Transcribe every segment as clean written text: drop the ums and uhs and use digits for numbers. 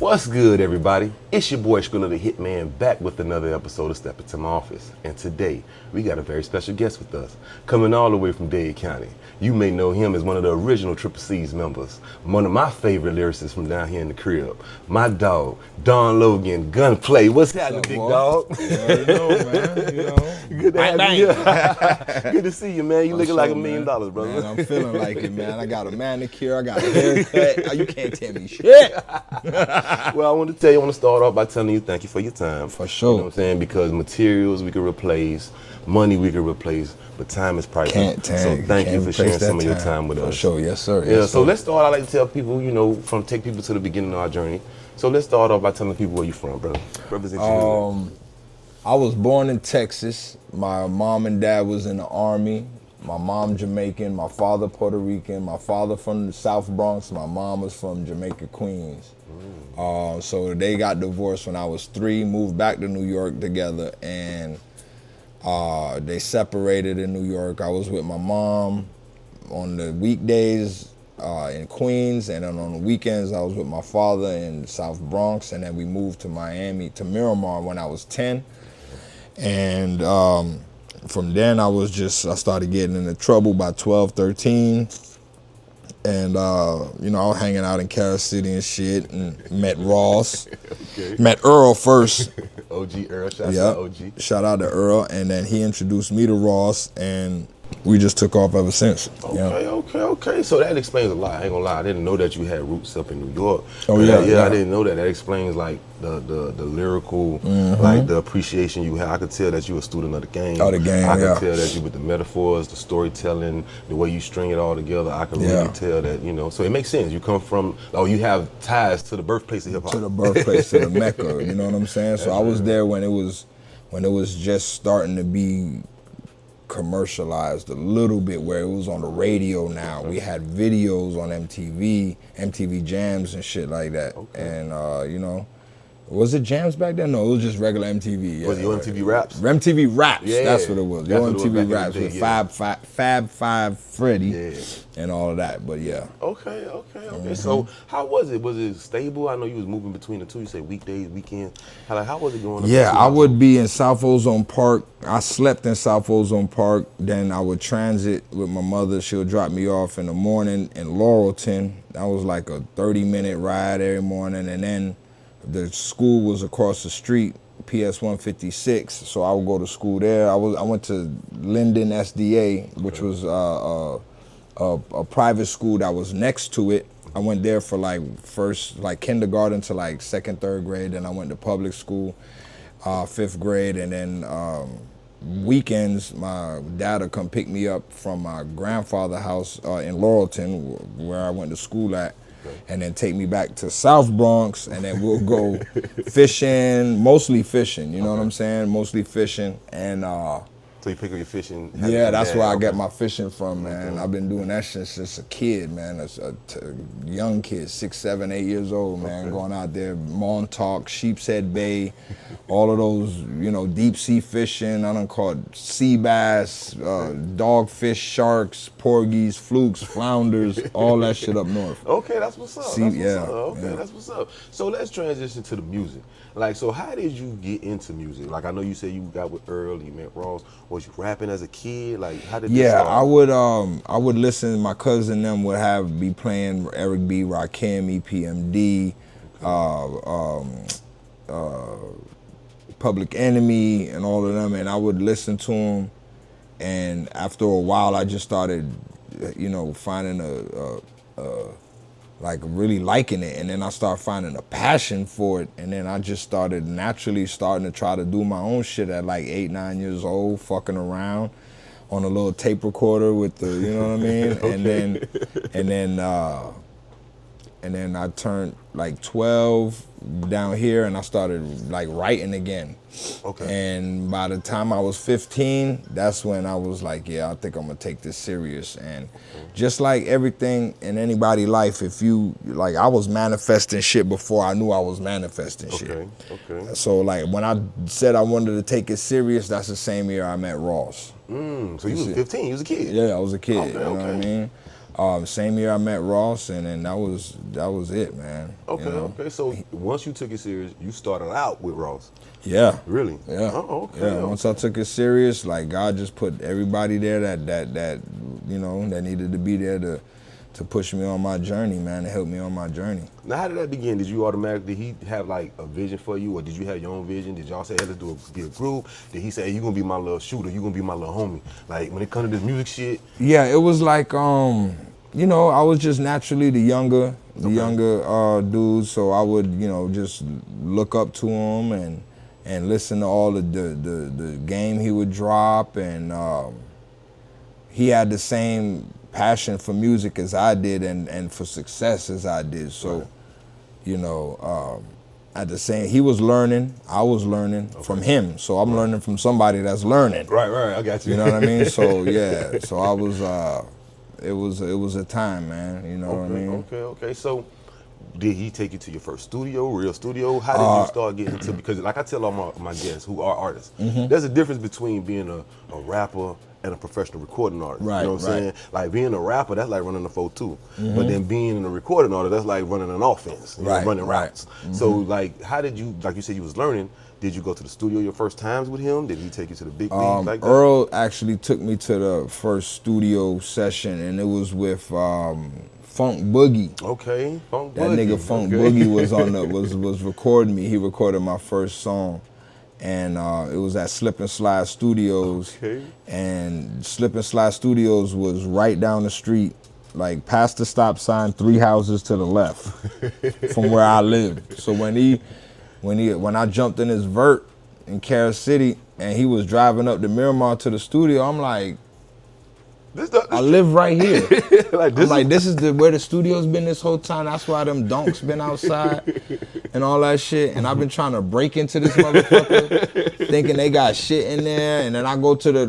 What's good, everybody? It's your boy Skrilla the Hitman back with another episode of Step Into My Office. And today, we got a very special guest with us, coming all the way from Dade County. You may know him as one of the original Triple C's members, one of my favorite lyricists from down here in the crib, my dog, Don Logan, Gunplay. What's happening, big dog? You already know, man. You know. Good to have you here. Good to see you, man. You looking like $1 million, brother. Man, I'm feeling like it, man. I got a manicure, I got a haircut. You can't tell me shit. Well, I want to start off by telling you thank you for your time. For sure. You know what I'm saying? Because materials we can replace, money we can replace, but time is priceless. So thank you for sharing some of your time with us. For sure, yes sir. Yeah, so let's start. I like to tell people, take people to the beginning of our journey. So let's start off by telling people where you're from, brother. Represent you. I was born in Texas. My mom and dad was in the Army. My mom Jamaican, my father Puerto Rican, my father from the South Bronx, my mom was from Jamaica, Queens. So they got divorced when I was 3, moved back to New York together, and they separated in New York. I was with my mom on the weekdays in Queens, and then on the weekends I was with my father in South Bronx, and then we moved to Miami, to Miramar when I was 10. And from then I started getting into trouble by 12, 13. And, I was hanging out in Carol City and shit, and met Ross. Okay. Met Earl first. OG Earl, shout out OG. Shout out to Earl, and then he introduced me to Ross, and we just took off ever since. Okay. So that explains a lot. I ain't gonna lie, I didn't know that you had roots up in New York. Oh yeah. I didn't know that. That explains like the lyrical, like the appreciation you had. I could tell that you were a student of the game. Oh, the game. I could tell that you with the metaphors, the storytelling, the way you string it all together. I could really tell that, So it makes sense. You come from, you have ties to the birthplace of hip hop. To the birthplace, to the Mecca. You know what I'm saying? So I was there when it was just starting to be commercialized a little bit, where it was on the radio now. We had videos on MTV Jams and shit like that. Okay. And was it Jams back then? No, it was just regular MTV. Yeah. Was it your MTV Raps? MTV Raps, yeah. That's what it was. Your MTV Raps with Fab Five Freddy and all of that, but yeah. Okay. So how was it? Was it stable? I know you was moving between the two. You say weekdays, weekends. How was it going? Yeah, I would be in South Ozone Park. I slept in South Ozone Park. Then I would transit with my mother. She'll drop me off in the morning in Laurelton. That was like a 30-minute ride every morning. And then the school was across the street, PS 156. So I would go to school there. I went to Linden SDA, which was a private school that was next to it. I went there for first kindergarten to 2nd, 3rd grade. Then I went to public school, 5th grade, and then weekends my dad would come pick me up from my grandfather's house in Laurelton, where I went to school at, and then take me back to South Bronx, and then we'll go fishing, mostly fishing. You know what I'm saying? Mostly fishing, and so you pick up your fishing? Yeah, that's where I get my fishing from, man. I've been doing that since a kid, man. As a young kid, 6, 7, 8 years old, man. Going out there, Montauk, Sheepshead Bay, all of those, deep sea fishing. I done caught sea bass, dogfish, sharks, porgies, flukes, flounders, all that shit up north. Okay, that's what's up. That's what's up. So let's transition to the music. So how did you get into music? I know you said you got with Earl, you met Ross. Was you rapping as a kid? How did this start? I would listen. My cousin and them would be playing Eric B, Rakim, EPMD, Public Enemy, and all of them, and I would listen to them. And after a while, I just started, finding really liking it, and then I started finding a passion for it, and then I just started naturally starting to try to do my own shit at 8, 9 years old, fucking around on a little tape recorder with the, you know what I mean? Okay. And then I turned 12 down here, and I started writing again. Okay. And by the time I was 15, that's when I was I think I'm gonna take this serious. And just like everything in anybody's life, if you, I was manifesting shit before I knew I was manifesting shit. Okay. So when I said I wanted to take it serious, that's the same year I met Ross. So you was 15, you was a kid? Yeah, I was a kid, you know what I mean? Same year I met Ross, and then that was it, man. Okay, you know? okay. So once you took it serious, you started out with Ross. Yeah. Really? Yeah. Oh, okay. Yeah. Once I took it serious, like God just put everybody there that you know that needed to be there to push me on my journey, man, to help me on my journey. Now, how did that begin? Did you automatically, did he have like a vision for you, or did you have your own vision? Did y'all say, hey, let's be a group? Did he say, hey, you gonna be my little shooter, you gonna be my little homie? Like, when it comes to this music shit? Yeah, it was like, you know, I was just naturally the younger dude, so I would, you know, just look up to him and listen to all the game he would drop, and he had the same passion for music as I did and for success as I did. So, right. You know, at the same, he was learning, I was learning from him. So I'm learning from somebody that's learning. Right, I got you. You know what I mean? So yeah, so I was, it was a time, man. You know what I mean? Okay. So did he take you to your first studio, real studio? How did you start getting into, because like I tell all my guests who are artists, there's a difference between being a rapper and a professional recording artist. Right, you know what I'm saying? Like being a rapper, that's like running a 4-2. But then being a recording artist, that's like running an offense, you know, running routes. So like, how did you, like you said you was learning, did you go to the studio your first times with him? Did he take you to the big leagues like that? Earl actually took me to the first studio session, and it was with Funk Boogie. Okay, Funk Boogie. That nigga Funk Boogie was on the was recording me. He recorded my first song. And it was at Slip and Slide Studios. Okay. And Slip and Slide Studios was right down the street, like past the stop sign, 3 houses to the left from where I lived. So when I jumped in his vert in Carol City and he was driving up the Miramar to the studio, I'm like, I live right here. This is where the studio's been this whole time. That's why them donks been outside and all that shit. And I've been trying to break into this motherfucker, thinking they got shit in there. And then I go to the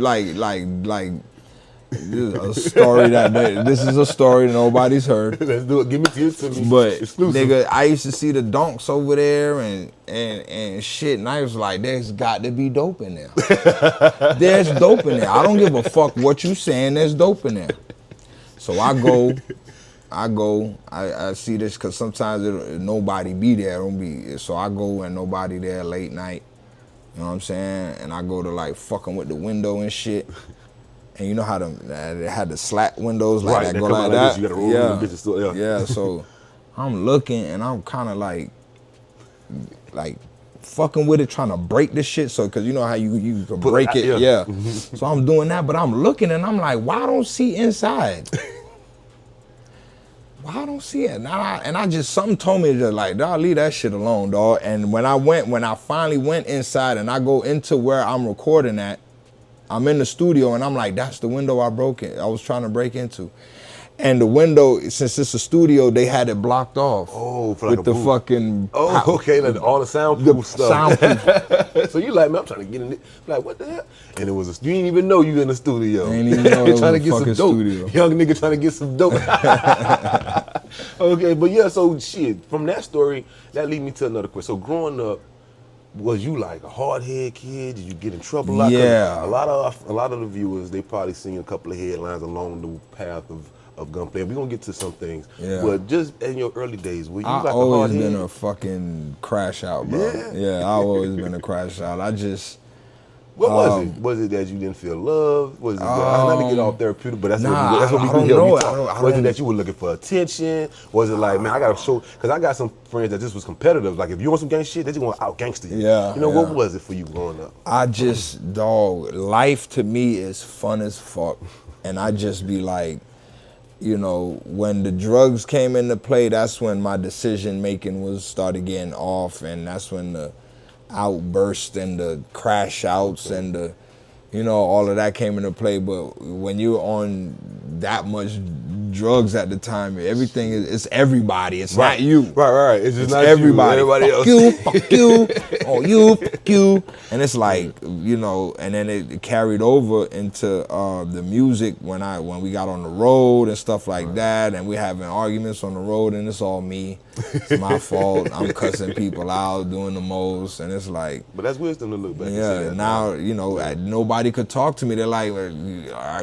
a story this is a story nobody's heard. Let's do it. Give it to me. But exclusive. Nigga, I used to see the donks over there and shit, and I was like, there's got to be dope in there. There's dope in there. I don't give a fuck what you saying. There's dope in there. So I see this because sometimes nobody be there. So I go and nobody there late night. You know what I'm saying? And I go to like fucking with the window and shit. And you know how they had the slat windows like that go like that? You gotta roll the bitches still, yeah, so I'm looking and I'm kind of like fucking with it, trying to break this shit. So, cause you know how you can break it, yeah. So I'm doing that, but I'm looking and I'm like, why I don't see inside? Why I don't see it? And I just, something told me just like, dawg, leave that shit alone, dawg. And when I finally went inside and I go into where I'm recording at, I'm in the studio and I'm like, that's the window I was trying to break into. And the window, since it's a studio, they had it blocked off. Oh, for with like the booth. Fucking okay, like all the soundproof stuff. Soundproof. So you like, man, I'm trying to get in it. Like, what the hell? And it was you didn't even know you in the studio. I ain't even know it was trying to a get some fucking dope. studio. Young nigga trying to get some dope. Okay, but yeah, so shit. From that story, that lead me to another question. So growing up, was you like a hard-head kid? Did you get in trouble? Yeah. A lot of the viewers, they probably seen a couple of headlines along the path of Gunplay. We're gonna get to some things. Yeah. But just in your early days, were you like a hard-head? I always been a fucking crash out, bro. Yeah, I've always been a crash out. What was it? Was it that you didn't feel love? Was it not to get all therapeutic, but that's what we do here. Was it that you were looking for attention? Was it like, man, I gotta show, because I got some friends that just was competitive. Like if you want some gang shit, they just want to out gangster you. Yeah. You know, what was it for you growing up? Life to me is fun as fuck. And I just be like, you know, when the drugs came into play, that's when my decision making started getting off, and that's when the outburst and the crash outs and the, you know, all of that came into play. But when you're on that much drugs at the time, everything it's everybody. It's not you. Right. It's just not everybody. You. Everybody else. Fuck you. Oh, you. Fuck you. And it's like, you know, and then it carried over into the music when we got on the road and stuff like that, and we having arguments on the road, and it's all me. It's my fault. I'm cussing people out, doing the most, and it's like. But that's wisdom to look back. Yeah. Now, you know, nobody could talk to me. They're like,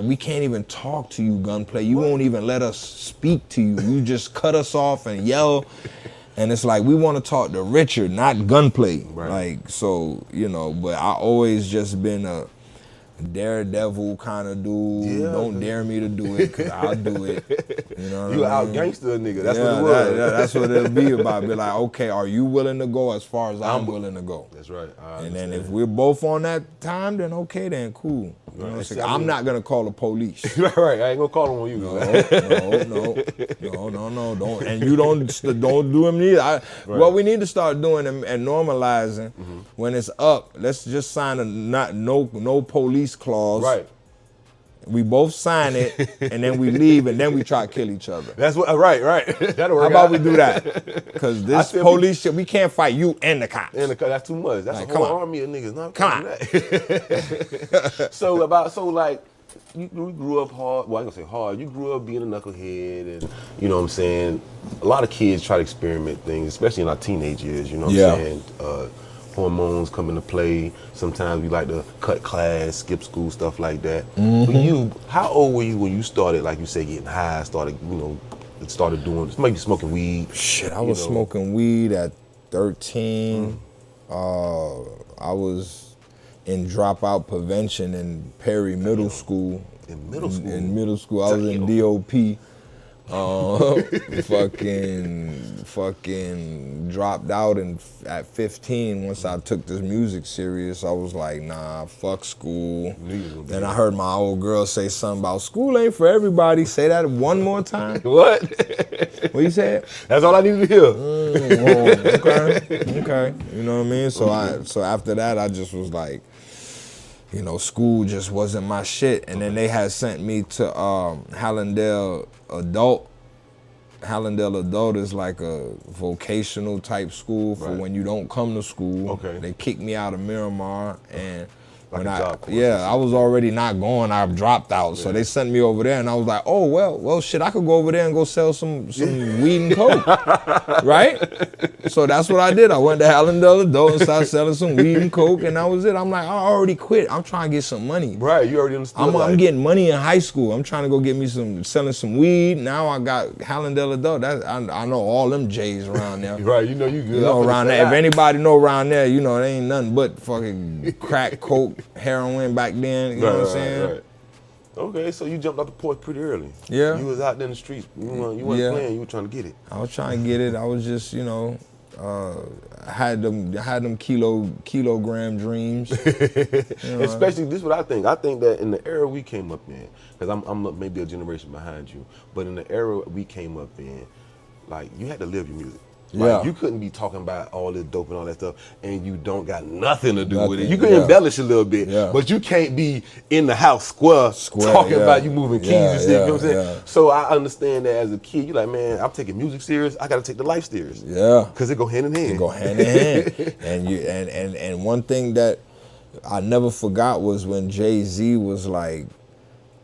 we can't even talk to you, Gunplay. You won't even let let us speak to you. You just cut us off and yell. And it's like, we want to talk to Richard, not Gunplay. Right. Like, so, you know, but I always just been a daredevil kind of dude. Yeah, Don't dare me to do it, because I'll do it. You know what You I out mean? gangster a nigga. That's Yeah, what it was. that's what it'll be about. Be like, okay, are you willing to go as far as I'm willing to go? That's right. And then if we're both on that time, then okay, then cool. You know what I'm saying? I'm not gonna call the police. right, I ain't gonna call them on you. No, don't. And you don't do them neither. What we need to start doing and normalizing, when it's up, let's just sign a no police clause. Right. We both sign it, and then we leave, and then we try to kill each other. That's what. Right. That'll work. How about out. we do that? Because this police shit, we can't fight you and the cops. That's too much. That's like, a whole army of niggas. Not Come on. that. so like, you grew up hard. Well, I ain't gonna say hard. You grew up being a knucklehead, and you know what I'm saying. A lot of kids try to experiment things, especially in our teenage years. You know what I'm saying. Hormones come into play. Sometimes we like to cut class, skip school, stuff like that. For you, how old were you when you started, like you say, getting high, started doing, maybe smoking weed? Shit, I was smoking weed at 13. I was in dropout prevention in Perry Middle School. In middle school? In middle school, I was in DOP. Fucking dropped out at 15. Once I took this music serious, I was like, nah, fuck school. Then I heard my old girl say something about school ain't for everybody. Say that one more time. What? What you said? That's all I needed to hear. Okay. You know what I mean? So after that, I just was like, you know, school just wasn't my shit. And then they had sent me to Hallandale Adult. Hallandale Adult is like a vocational type school for when you don't come to school. Okay. They kicked me out of Miramar, and Like when a job course I was already not going. I dropped out, so they sent me over there, and I was like, oh well, shit, I could go over there and go sell some weed and coke, right? So that's what I did. I went to Hallandale Adult and started selling some weed and coke, and that was it. I'm like, I already quit. I'm trying to get some money. Right, you already understood. I'm getting money in high school. I'm trying to go get me selling some weed. Now I got Hallandale Adult. I know all them J's around there. Right, you know you good. You know around there. If anybody know around there, you know, they ain't nothing but fucking crack, coke, heroin back then. You know what I'm saying? Right. Okay, so you jumped out the porch pretty early. Yeah. You was out there in the streets. You weren't playing. You were trying to get it. I was trying to get it. I was just, you know, had them kilogram dreams. You know? Especially this is what I think. I think that in the era we came up in, because I'm maybe a generation behind you, but in the era we came up in, like you had to live your music. Like, you couldn't be talking about all this dope and all that stuff, and you don't got nothing to do with it. You can embellish a little bit, but you can't be in the house square talking about you moving keys and shit. You know what I'm saying? Yeah. So I understand that as a kid, you're like, man, I'm taking music serious. I got to take the life serious. Yeah, because it go hand in hand. It go hand in hand. And one thing that I never forgot was when Jay-Z was like,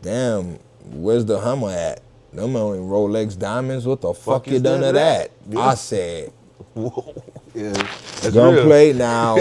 "Damn, where's the Hummer at? Them only Rolex diamonds. What the fuck you done to that?" Yeah. I said, "Whoa, yeah, Gunplay now.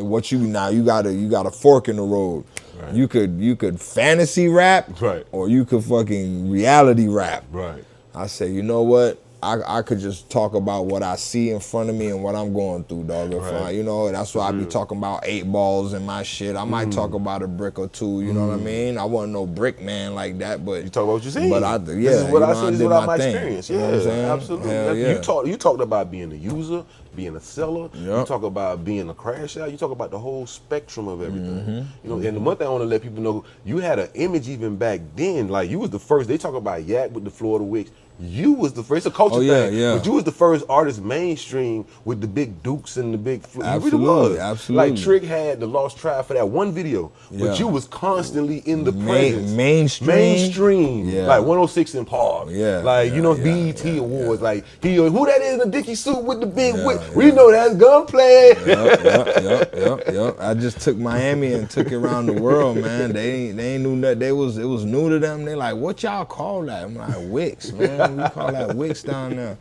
What you got a fork in the road. Right. You could fantasy rap, right, or you could fucking reality rap. Right. I said, you know what? I could just talk about what I see in front of me and what I'm going through, dog. Right. You know, that's why I be talking about 8 balls and my shit. I might talk about a brick or two, you know what I mean? I wasn't no brick man like that, but you talk about what you see. But this is what I see, this is what I experienced. You know what I'm saying? Absolutely. Yeah. You talked about being a user, being a seller. You talk about being a crash out. You talk about the whole spectrum of everything. You know, and the one thing I want to let people know, you had an image even back then. Like you was the first. They talk about Yak with the Florida Wicks. You was the first, it's a culture thing, but you was the first artist mainstream with the big Dukes and the big, absolutely, you really was. Absolutely. Like Trick had the Lost Tribe for that one video, but you was constantly in the presence. Mainstream. Yeah. Like 106 in Park. Yeah. Like, you know, BET Awards. Like, who that is in the Dickie suit with the big whip? We know that's Gunplay. Yep. I just took Miami and took it around the world, man. They ain't knew that. It was new to them. They like, what y'all call that? I'm like, Wicks, man. We call that Wicks down there.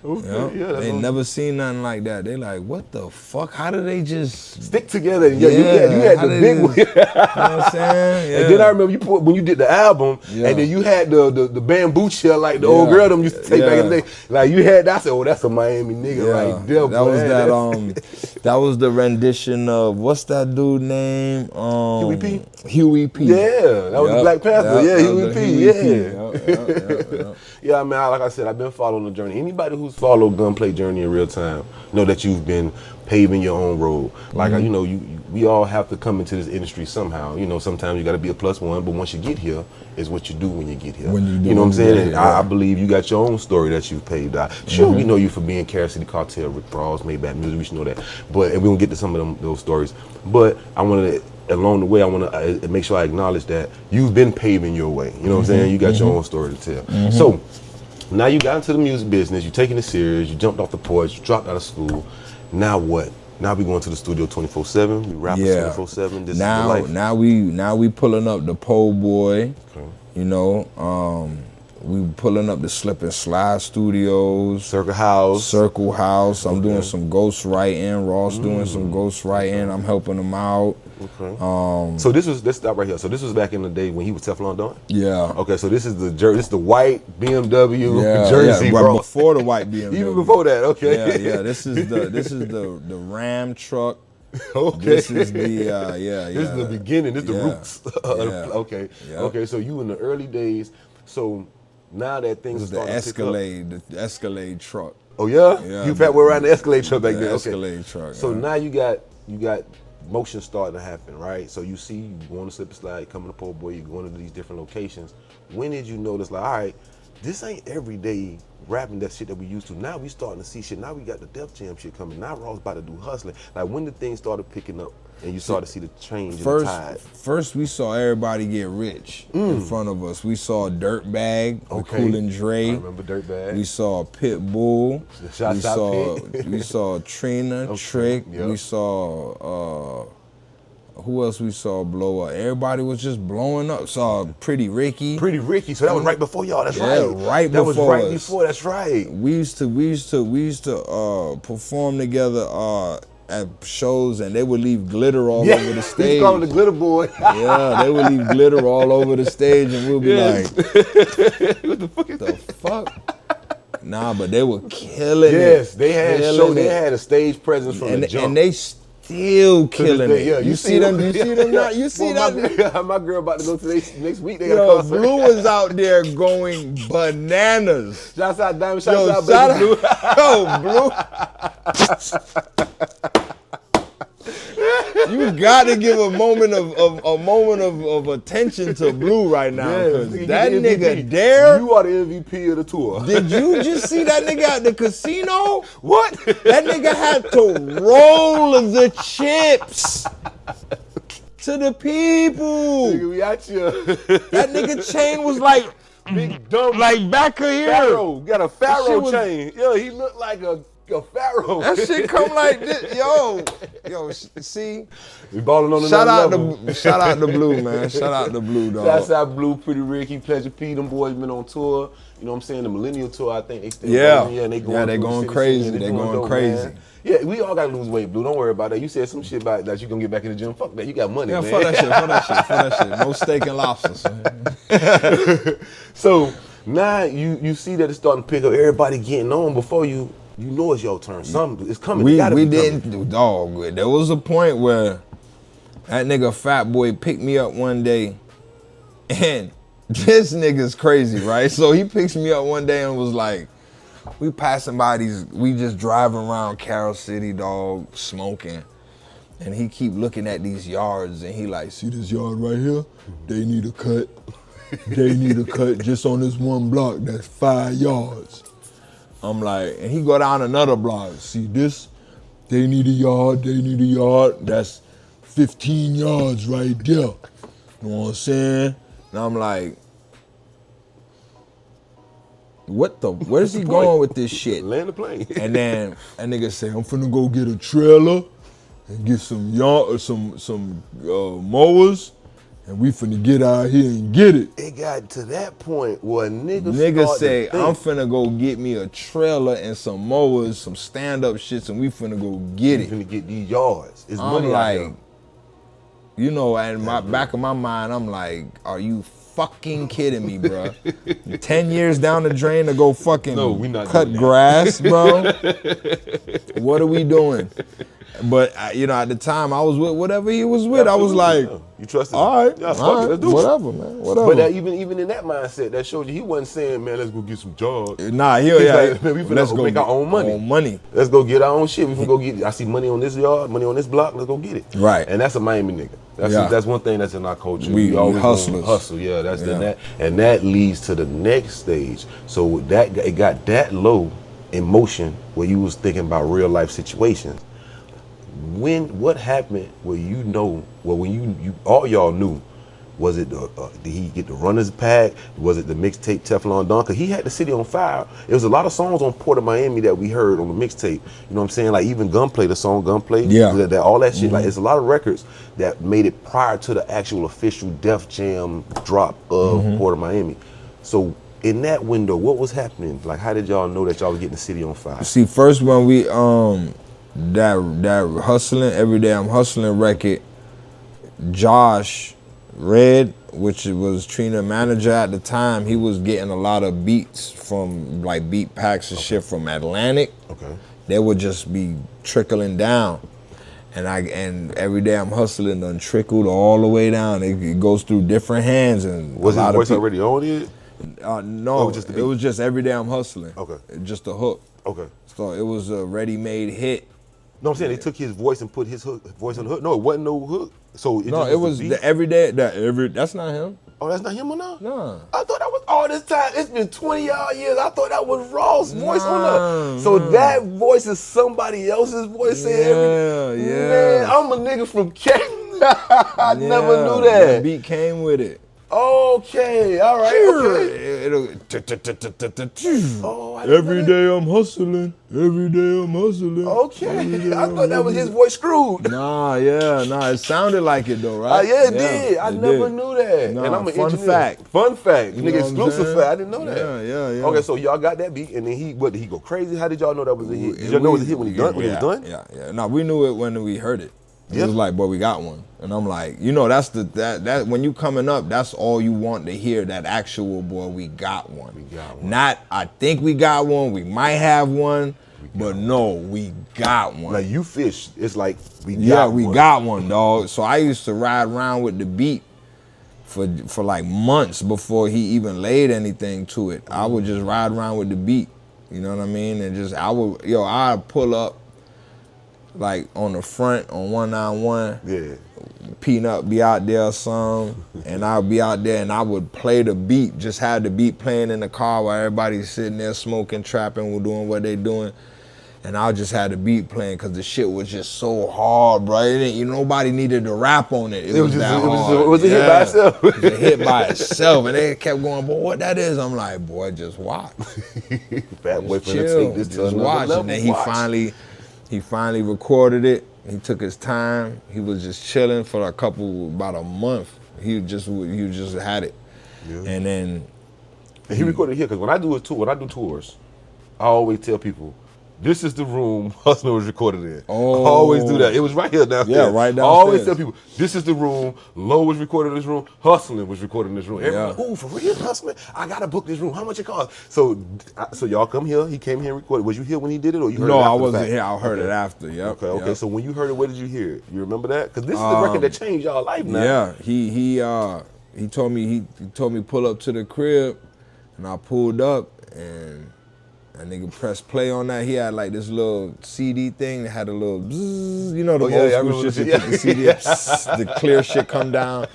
Okay, yeah, they never seen nothing like that. They like, what the fuck? How do they just stick together? Yeah, you had the big one. you know what I'm saying? Yeah. And then I remember when you did the album, and then you had the bamboo chair like the old girl them used to take back in the day. Like you had that. I said, oh, that's a Miami nigga right there. That was that. That was the rendition of what's that dude name? Huey P. Huey P. Yeah, that was the Black Panther. Yeah, Huey P. Yeah. Yeah, I mean, like I said, I've been following the journey. Anybody who's followed Gunplay journey in real time know that you've been paving your own road. Like you know, we all have to come into this industry somehow. You know, sometimes you got to be a +1, but once you get here, is what you do when you get here. You know what I'm saying? And I believe you got your own story that you've paved out. Sure, we know you for being Carol City Cartel, Rick Ross, Maybach Music. We should know that. But and we're gonna get to some of those stories. But I want to. Along the way, I want to make sure I acknowledge that you've been paving your way. You know what I'm saying? You got your own story to tell. So now you got into the music business. You're taking it serious. You jumped off the porch. You dropped out of school. Now what? Now we going to the studio 24/7. We rapping 24/7. This is the life. Now we pulling up the Poe Boy. Okay. You know, we pulling up the Slip and Slide Studios. Circle House. I'm doing some ghost writing. Ross doing some ghost writing. I'm helping him out. Okay. So let's stop right here. So this was back in the day when he was Teflon Don? Yeah. Okay, so this is the white BMW Jersey, right bro. before the white BMW. Even before that, okay. Yeah. This is the Ram truck. Okay. This is the This is the beginning. This is the roots. Okay. Yeah. Okay. So you in the early days. So now that things are starting to pick up. The Escalade truck. Oh yeah. You were riding the Escalade truck back then. Okay. Escalade truck. So now you got motion starting to happen, right? So you see you going to Slip and Slide, coming to Poe Boy, you're going to these different locations. When did you notice, like, all right, this ain't everyday rapping that shit that we used to. Now we starting to see shit. Now we got the Def Jam shit coming. Now Ross about to do hustling. Like, when did things started picking up and you started to see the change in the tide? First we saw everybody get rich in front of us. We saw Dirtbag, Cool and Dre. I remember Dirtbag. We saw Pitbull. We saw Trina, Trick. Yep. We saw who else we saw blow up? Everybody was just blowing up. Saw Pretty Ricky. So that was right before y'all. That's right. Right that before was right us. before. That's right. We used to perform together at shows, and they would leave glitter all over the stage. We call him the Glitter Boy. Yeah, they would leave glitter all over the stage, and we'll be like, what the fuck is the fuck? Nah, but they were killing it. Yes, they had They had a stage presence from the jump. And they still killing it. Yeah, you see them? You see them now? You see that? My girl about to go to next week. They got a concert. Blue was out there going bananas. Shouts out Diamond. Shouts out Baby Blue. Blue. You got to give a moment of attention to Blue right now, because that nigga there. You are the MVP of the tour. Did you just see that nigga at the casino? What? That nigga had to roll the chips to the people. Nigga, we at you. That nigga chain was like big dumb, like back of here. Pharaoh. Got a Pharaoh chain. Yeah, he looked like a Pharaoh. That shit come like this. Yo, see? We balling on Shout out level. to Blue, man. Shout out to Blue, dog. Shouts out Blue, Pretty Ricky, Pleasure P. Them boys been on tour. You know what I'm saying? The Millennial Tour, I think they still going. And they going crazy. They going crazy. Man. Yeah, we all gotta lose weight, Blue. Don't worry about that. You said some shit about that you gonna get back in the gym. Fuck that. You got money, man. Fuck that shit. No steak and lobsters. So now you see that it's starting to pick up. Everybody getting on before you know it's your turn. Something is coming. We didn't, dog. There was a point where that nigga Fat Boy picked me up one day, and this nigga's crazy, right? So he picks me up one day and was like, we passing by we just driving around Carol City, dog, smoking. And he keep looking at these yards, and he like, see this yard right here? They need a cut. They need a cut just on this one block. That's 5 yards. I'm like, and he go down another block. See this? They need a yard. That's 15 yards right there. You know what I'm saying? And I'm like, where's he going with this shit? Land the plane. And then that nigga say, I'm finna go get a trailer and get some mowers and we finna get out here and get it. It got to that point where Niggas say, I'm finna go get me a trailer and some mowers, some stand-up shits, and we finna go get it. We finna get these yards. It's I'm money like, out there. you know, and my back of my mind, I'm like, are you fucking kidding me, bro? 10 years down the drain to go fucking we not cut grass, bro? What are we doing? But you know, at the time, I was with whatever he was with. Absolutely, I was like, you trusted him. all right, Yeah, fuck all it, right, let's do it. whatever, man, whatever. But that, even in that mindset, that showed you he wasn't saying, man, let's go get some jobs. Nah, He's like, man, we finna make our own money. money. Let's go get our own shit. We finna go get it. I see money on this yard, money on this block. Let's go get it. Right. And that's a Miami nigga. That's one thing that's in our culture. We always hustlers. hustle. Yeah, and that leads to the next stage. So that it got that low in motion where you was thinking about real life situations. What happened where when you all y'all knew, was it did he get the runner's pack? Was it the mixtape Teflon Don? Cause he had the city on fire. There was a lot of songs on Port of Miami that we heard on the mixtape. You know what I'm saying? Like even Gunplay, the song Gunplay. Yeah. All that shit. Like it's a lot of records that made it prior to the actual official Def Jam drop of Port of Miami. So in that window, what was happening? Like how did y'all know that y'all was getting the city on fire? See, first when we that hustling, every day I'm hustling record, Josh Red, which was Trina manager at the time, he was getting a lot of beats from like beat packs and shit from Atlantic. Okay. They would just be trickling down. And every day I'm hustling done trickled all the way down. It goes through different hands and Was his voice already on it? No, it was just every day I'm hustling. Okay. Just a hook. Okay. So it was a ready-made hit. No, I'm saying they took his voice and put his voice on the hook. No, it wasn't no hook. So it was the everyday. That's not him. Oh, that's not him or not? No. I thought that was all this time. It's been 20 odd years. I thought that was Raw's voice on there. So that voice is somebody else's voice saying man, I'm a nigga from Canada. I never knew that. The beat came with it. Okay, all right, okay. Every day I'm hustling. Every day I'm hustling. Okay, I thought that was his voice screwed. Nah, it sounded like it though, right? Yeah, it did. I never knew that. Nah, and I'm an fun engineer. fact. Fun fact. You Nigga, know exclusive fact. I didn't know that. Yeah. Okay, so y'all got that beat, and then did he go crazy? How did y'all know that was a hit? Did y'all know it was a hit when he was done? Yeah. No, we knew it when we heard it. It Yeah. was like, boy, we got one. And I'm like, you know, that's that when you coming up, that's all you want to hear, that actual, boy, we got one. We got one. Not, I think we got one, we might have one, but no, we got one. Like you fish, it's like we got one, dog. So I used to ride around with the beat for like months before he even laid anything to it. I would just ride around with the beat, you know what I mean? And just, I'd pull up like on the front on 191. Yeah. Peanut be out there some, and I'll be out there and I would play the beat, just have the beat playing in the car while everybody's sitting there smoking, trapping, doing what they doing. And I just had the beat playing because the shit was just so hard, bro. Nobody needed to rap on it. It was that hard. It was a hit by itself. It was a hit by itself. And they kept going, boy, what that is? I'm like, boy, just watch. Bad boy Just finna chill. take this to Just another watch. level. And then he finally recorded it. He took his time. He was just chilling for about a month. He just had it. Yeah. And then he recorded it here, because when I do tours, I always tell people, this is the room Hustler was recorded in. Oh. I always do that. It was right here downstairs. Yeah, right downstairs. I always tell people, this is the room Low was recorded in this room, Hustling was recorded in this room. Everybody, ooh, for real, Hustling? I gotta book this room. How much it cost? So y'all come here. He came here and recorded. Was you here when he did it, or you heard it after? No, I wasn't here. I heard it after. Yep. Okay. Yep. So when you heard it, where did you hear it? You remember that? Because this is the record that changed y'all life now. Yeah. He told me pull up to the crib, and I pulled up and. That nigga pressed play on that. He had like this little CD thing that had a little bzzz, you know, the old school shit that put the CD, the clear shit come down.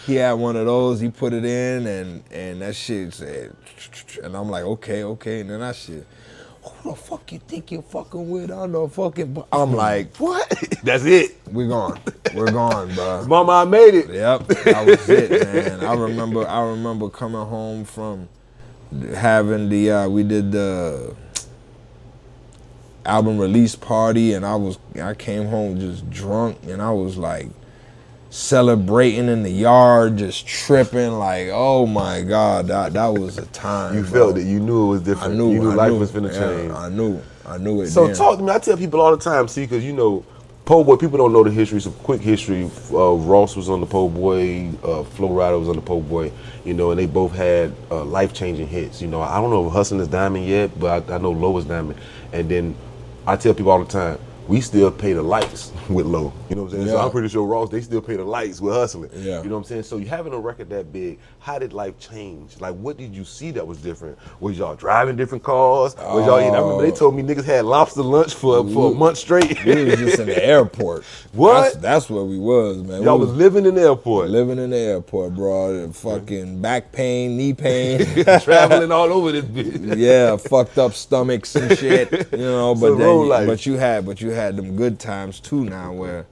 He had one of those. He put it in, and that shit said, and I'm like, okay. And then that shit, who the fuck you think you're fucking with? I don't know fucking. I'm like, what? That's it. We're gone, bro. Mama, I made it. Yep, that was it, man. I remember coming home from having we did the album release party, and I came home just drunk, and I was like, celebrating in the yard, just tripping. Like, oh my God, that was a time. You felt it. You knew it was different. You knew life was finna change. I knew it. So then. talk to me. I tell people all the time, see, because you know, Poe Boy, people don't know the history. Some quick history. Ross was on the Poe Boy. Flo Rida was on the Poe Boy. You know, and they both had life-changing hits. You know, I don't know if Hustlin is Diamond yet, but I know Low is Diamond. And then I tell people all the time, we still pay the lights with Low. You know what I'm saying? Yeah. So I'm pretty sure Ross, they still pay the lights with Hustlin. Yeah. You know what I'm saying? So you having a record that big, how did life change? Like, what did you see that was different? Was y'all driving different cars? Was y'all eating? I remember they told me niggas had lobster lunch for a month straight. We was just in the airport. What? That's where we was, man. Y'all was living in the airport. Living in the airport, bro. Fucking back pain, knee pain. Traveling all over this bitch. Yeah, fucked up stomachs and shit. You know, but then but you had them good times too now where,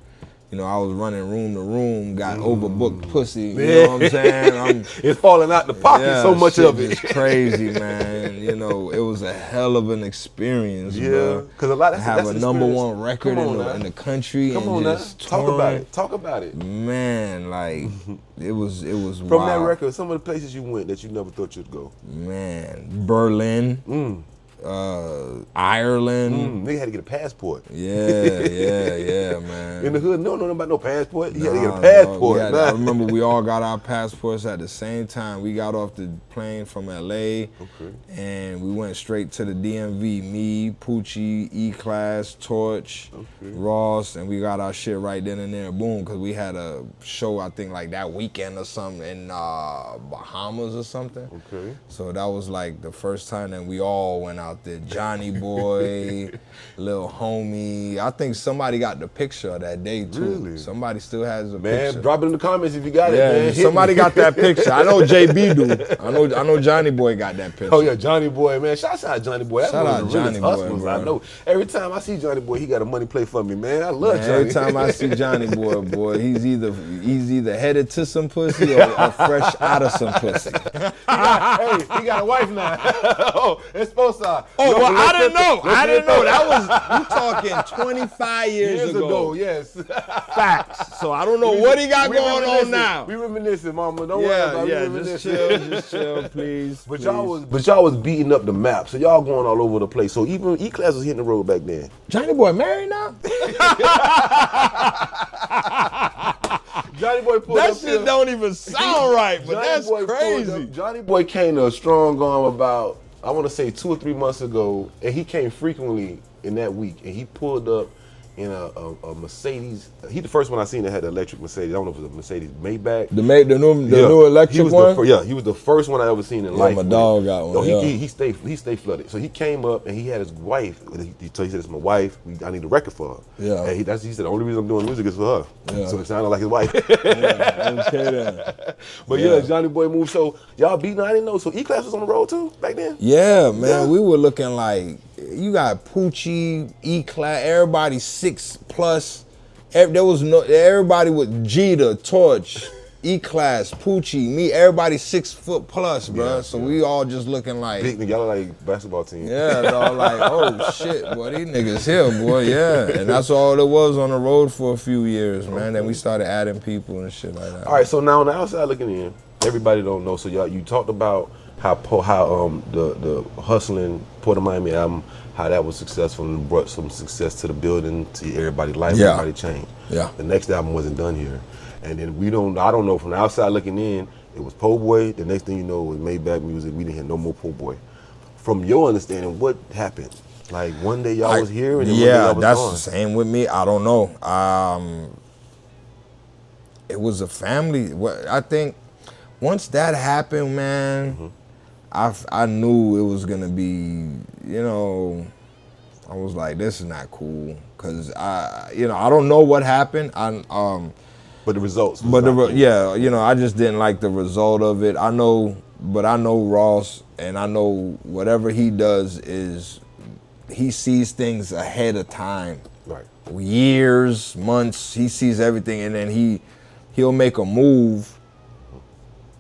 you know, I was running room to room, got overbooked pussy. You know what I'm saying? It's falling out the pocket, so much of it. It's crazy, man. You know, it was a hell of an experience, Yeah, bro. because a lot of have a number one record in the country. Come and on just now, talk about it. Man, like it was From wild. that record, some of the places you went that you never thought you'd go. Man, Berlin. Ireland. Nigga had to get a passport. Yeah, man. In the hood, no about no passport. You had to get a passport. I remember we all got our passports at the same time. We got off the plane from LA, and we went straight to the DMV. Me, Poochie, E-Class, Torch, Ross, and we got our shit right then and there. Boom, because we had a show, I think, like that weekend or something in Bahamas or something. Okay. So that was like the first time that we all went out there. Johnny Boy, Lil Homie. I think somebody got the picture of that day too. Really? Somebody still has a Man, picture. drop it in the comments if you got it, Yeah, man. somebody got that picture. I know JB do. I know Johnny Boy got that picture. Oh yeah, Johnny Boy, man. Shout out Johnny Boy. That's Shout one out of the realest Johnny Boy, hustlers bro. I know. Every time I see Johnny Boy, he got a money play for me, man. I love Johnny. Every time I see Johnny Boy, he's either headed to some pussy or fresh out of some pussy. He got a wife now. Oh, it's supposed to. Well, I didn't know. That was, you talking 25 years ago. Yes. Facts. So I don't know what he got going on now. We reminiscing, mama. Don't worry about it. We Just chill, please. But y'all was beating up the map, so y'all going all over the place. So even E-Class was hitting the road back then. Johnny Boy married now? Johnny Boy pulled That up shit here. don't even sound right, but Johnny that's Boy crazy. Johnny Boy came to a strong arm about, I want to say 2 or 3 months ago, and he came frequently in that week, and he pulled up in a Mercedes. He the first one I seen that had the electric Mercedes. I don't know if it was a Mercedes Maybach. The new electric one? He was the first one I ever seen in life. My dog got one. No, he stayed flooded. So he came up and he had his wife. He said, "It's my wife. I need a record for her." Yeah. And he said the only reason I'm doing music is for her. Yeah. So it sounded like his wife. Yeah, okay then. But yeah, Johnny Boy moved. So y'all beating. I didn't know. So E-Class was on the road too back then. Yeah, man, we were looking like, you got Poochie, E-Class, everybody 6+. There was everybody with Jeter, Torch, E-Class, Poochie, me, everybody 6 foot plus, bro. So we all just looking like, Big nigga, y'all like basketball team. yeah, dog, like, oh shit, boy, these niggas here, boy, yeah. And that's all it was on the road for a few years, man. Then we started adding people and shit like that. All right, so now on the outside looking in, everybody don't know. So y'all, you talked about how the Hustlin Port of Miami album, how that was successful and brought some success to the building, to everybody's life, everybody changed. Yeah. The next album wasn't done here. And then I don't know, from the outside looking in, it was Poe Boy. The next thing you know was Maybach music. We didn't hear no more Poe Boy. From your understanding, what happened? Like one day y'all was here and then one day y'all was that's gone. the same with me. I don't know. It was a family. I think once that happened, man, I knew it was gonna be, you know, I was like, this is not cool, cause I don't know what happened. But the results. I just didn't like the result of it. I know Ross, and I know whatever he does is he sees things ahead of time. Right. Years, months, he sees everything, and then he'll make a move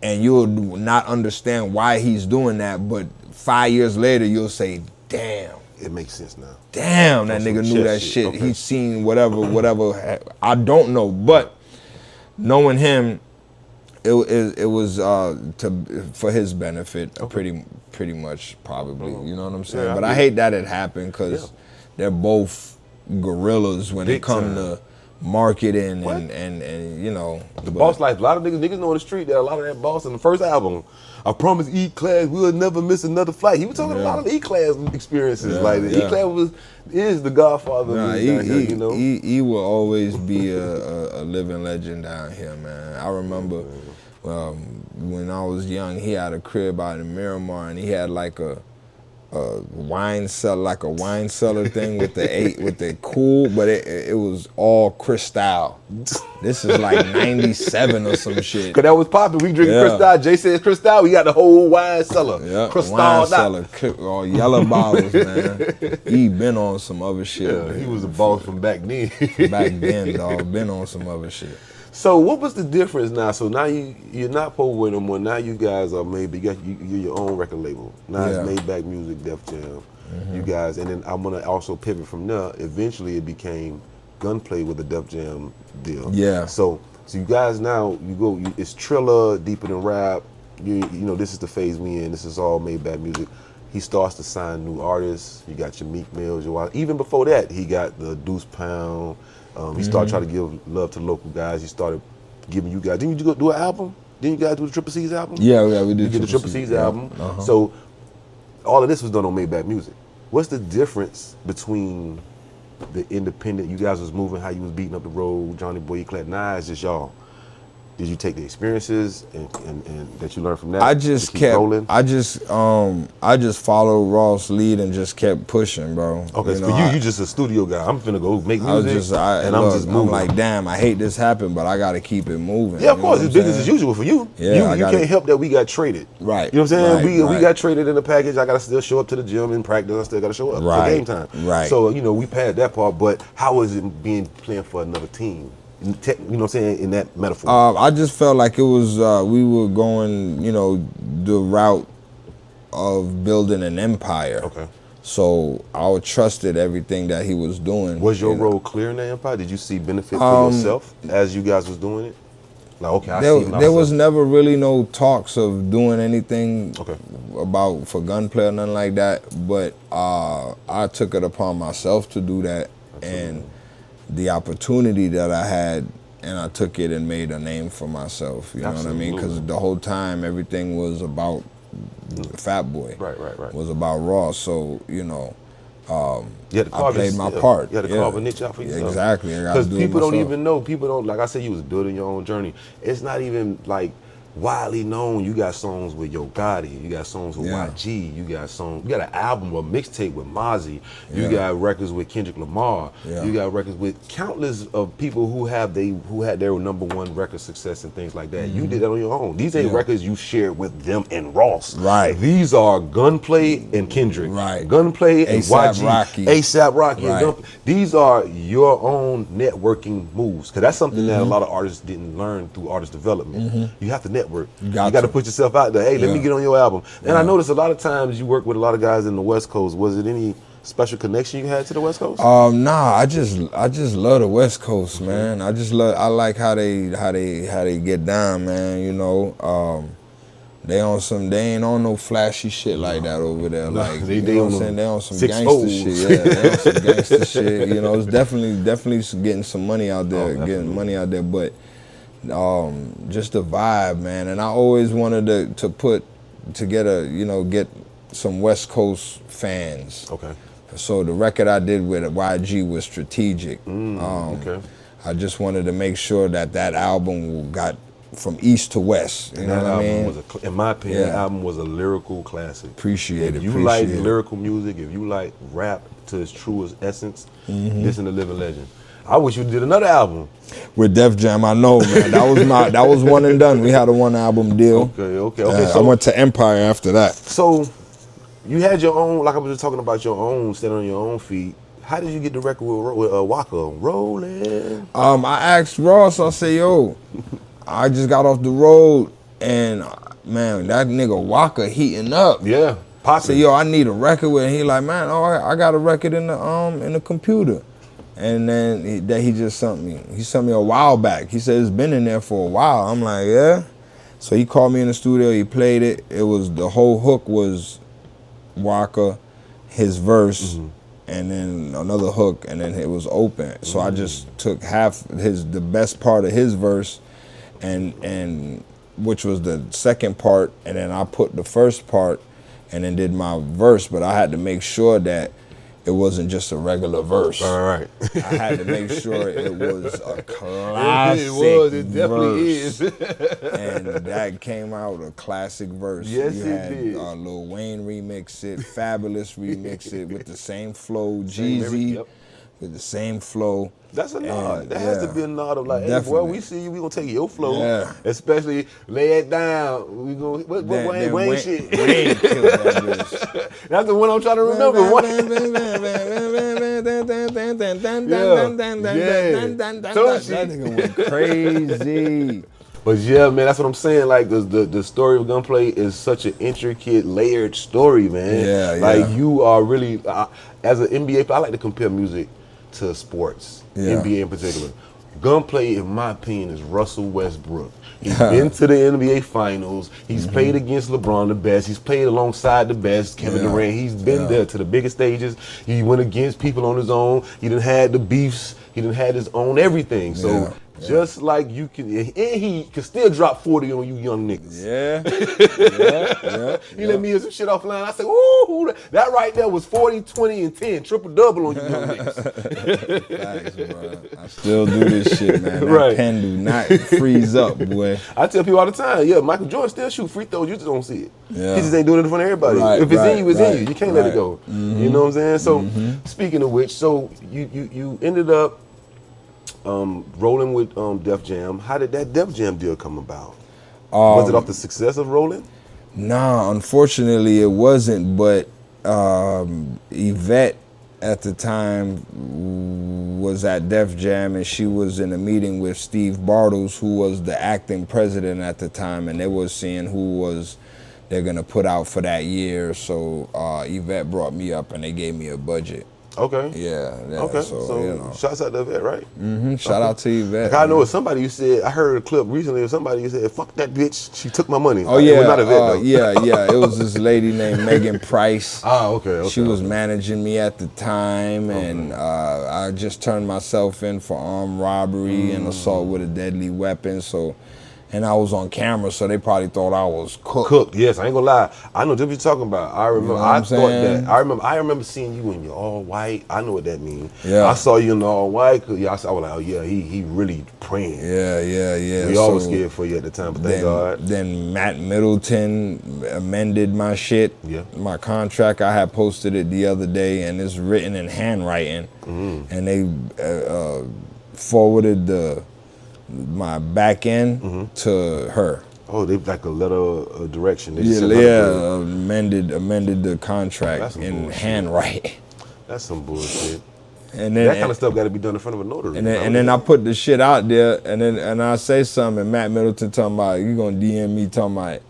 and you'll not understand why he's doing that, but 5 years later you'll say, damn. It makes sense now. Damn, that nigga knew that shit. Okay. He's seen whatever. I don't know, but knowing him, it was for his benefit, pretty much probably. You know what I'm saying? Yeah, but I hate that it happened because they're both gorillas when it come to marketing and you know. The boss life. A lot of niggas know in the street that a lot of that boss in the first album. I promise E-Class we'll never miss another flight. He was talking a lot of E-Class experiences. E-Class is the godfather of music down here, you know? E will always be a living legend down here, man. I remember when I was young, he had a crib out in Miramar, and he had like a wine cellar thing with the cool, but it was all Cristal. This is like 97 or some shit. Cause that was popping. We drinking Cristal. Jay says Cristal. We got the whole wine cellar. Yeah, Cristal wine cellar, all yellow bottles, man. He been on some other shit. Yeah, he was a boss from back then. Back then, dog. Been on some other shit. So what was the difference now? So now you're not Poe Boy no more. Now you guys are you're your own record label. Now it's Maybach Music, Def Jam. You guys, and then I'm gonna also pivot from there. Eventually, it became Gunplay with the Def Jam deal. Yeah. So you guys now it's Triller, Deeper Than Rap. You know this is the phase we in. This is all Maybach Music. He starts to sign new artists. You got your Meek Mills, your Wale. Even before that, he got the Deuce Pound. He started trying to give love to local guys. He started giving you guys. Didn't you go do an album? Didn't you guys do the Triple C's album? Yeah, we did. You did the Triple C's album. So all of this was done on Maybach Music. What's the difference between the independent? You guys was moving, how you was beating up the road, Johnny Boy, E-Class. Nah, it's just y'all. Did you take the experiences and that you learned from that? I just kept rolling? I just followed Ross' lead and just kept pushing, bro. Okay, so you just a studio guy. I'm finna go make music. I'm just moving. I'm like, damn, I hate this happened, but I gotta keep it moving. Yeah, of course, it's business as usual for you. Yeah, you can't help that we got traded. Right. You know what I'm saying? We got traded in the package. I gotta still show up to the gym and practice. I still gotta show up for game time. Right. So we passed that part. But how is it playing for another team? You know what I'm saying, in that metaphor? I just felt like it was, we were going, the route of building an empire. Okay. So I trusted everything that he was doing. Was your role clear in that empire? Did you see benefit for yourself as you guys was doing it? Like, okay, there was never really no talks of doing anything for Gunplay or nothing like that, but I took it upon myself to do that. Absolutely. And the opportunity that I had, and I took it and made a name for myself. You know what I mean? Because the whole time everything was about Fat Boy. Right. Was about Ross. So I played my part. You had to carve a niche out for yourself. Exactly. Because people don't even know. People don't, like I said, you was building your own journey. It's not even like widely known. You got songs with Gotti. You got songs with YG. You got an album or mixtape with Mozzy. You got records with Kendrick Lamar. You got records with countless of people who had their #1 record success and things like that. You did that on your own. These ain't records you shared with them and Ross. Right. These are Gunplay and Kendrick. Right. Gunplay and A$AP YG. Rocky. A$AP Rocky. Right. And Gunplay. These are your own networking moves. Because that's something that a lot of artists didn't learn through artist development. You have to network. You got to put yourself out there. Hey, let me get on your album. And I noticed a lot of times you work with a lot of guys in the West Coast. Was it any special connection you had to the West Coast? Nah, I just love the West Coast, man. I like how they get down, man. They ain't on no flashy shit like that over there. Like they on some gangster shit. Yeah, they on some gangster shit. It's definitely getting some money out there, but just the vibe, man. And I always wanted to get some West Coast fans. Okay. So the record I did with YG was strategic. Okay. I just wanted to make sure that album got from east to west. You know what I mean? In my opinion, that album was a lyrical classic. Appreciate it. If you like lyrical music, if you like rap to its truest essence, listen to Living Legend. I wish you did another album. With Def Jam, I know, man. That was one and done. We had a 1-album deal. Okay. So I went to Empire after that. So you had your own, like I was just talking about your own, standing on your own feet. How did you get the record with Waka? Rolling. I asked Ross, I said, yo, I just got off the road and man, that nigga Waka heating up. Yeah. I said, yo, I need a record with him. He like, man, I got a record in the computer. And then he just sent me. He sent me a while back. He said it's been in there for a while. I'm like, yeah. So he called me in the studio. He played it. It was the whole hook was Waka, his verse, and then another hook, and then it was open. So I just took the best part of his verse, and which was the second part, and then I put the first part, and then did my verse. But I had to make sure that it wasn't just a regular verse. All right. I had to make sure it was a classic It definitely verse. And that came out a classic verse. Yes, you it had did. Lil Wayne remix it, Fabulous remix it with the same flow, Same Jeezy yep. with the same flow. That's a nod. And, That has to be a nod of like, hey, boy, definitely. we see you, we gonna take your flow. Yeah. Especially lay it down. We gonna what Wayne shit. Wayne killed that bitch. That's the one I'm trying to remember. That nigga went crazy. But yeah, man, that's what I'm saying. Like the story of Gunplay is such an intricate, layered story, man. Yeah, like yeah. you are really, as an NBA, I like to compare music to sports, Yeah. NBA in particular. Gunplay, in my opinion, is Russell Westbrook. He's been to the NBA Finals. He's played against LeBron the best. He's played alongside the best, Kevin Yeah. Durant. He's been Yeah. there to the biggest stages. He went against people on his own. He done had the beefs. He done had his own everything. So Yeah. just like you can, and he can still drop 40 on you young niggas. Yeah. You let me hear some shit offline. I say, ooh, that right there was 40, 20, and 10. Triple double on you young niggas. Facts, bro. I still do this shit, man. That Right. pen do not freeze up, boy. I tell people all the time, yeah, Michael Jordan still shoot free throws. You just don't see it. Yeah. He just ain't doing it in front of everybody. Right, if it's in you, it's right, in you. You can't let it right. go. You know what I'm saying? So speaking of which, so you ended up rolling with Def Jam. How did that Def Jam deal come about? Was it off the success of rolling? Nah, unfortunately it wasn't, but Yvette at the time was at Def Jam, and she was in a meeting with Steve Bartles, who was the acting president at the time, and they was seeing who they're gonna put out for that year. So Yvette brought me up and they gave me a budget. Okay. Yeah. Okay. So, you know. Shouts out to Yvette, right? Shout out to Yvette. Like I know somebody you said, I heard a clip recently of somebody you said, fuck that bitch, she took my money. Oh It yeah, was not Yvette, though. yeah. It was this lady named Megan Price. Ah, okay. She was managing me at the time, and I just turned myself in for armed robbery and assault with a deadly weapon. So, and I was on camera, so they probably thought I was cooked. Yes, I ain't gonna lie. I know what you're talking about. I remember. You know what I I'm thought saying? that. I remember seeing you in your all white. I know what that means. Yeah. I saw you in the all white. I was like, oh yeah, he really praying. Yeah. We all was scared for you at the time, but thank God. Then Matt Middleton amended my shit. Yeah. My contract, I had posted it the other day, and it's written in handwriting. And they forwarded my back end to her. Oh, they like a letter of direction. They Yeah, sent her the- amended the contract That's some in bullshit. handwriting. That's some bullshit. And then That kind of stuff got to be done in front of a notary. and then I put the shit out there, and I say something, and Matt Middleton talking about, you gonna DM me talking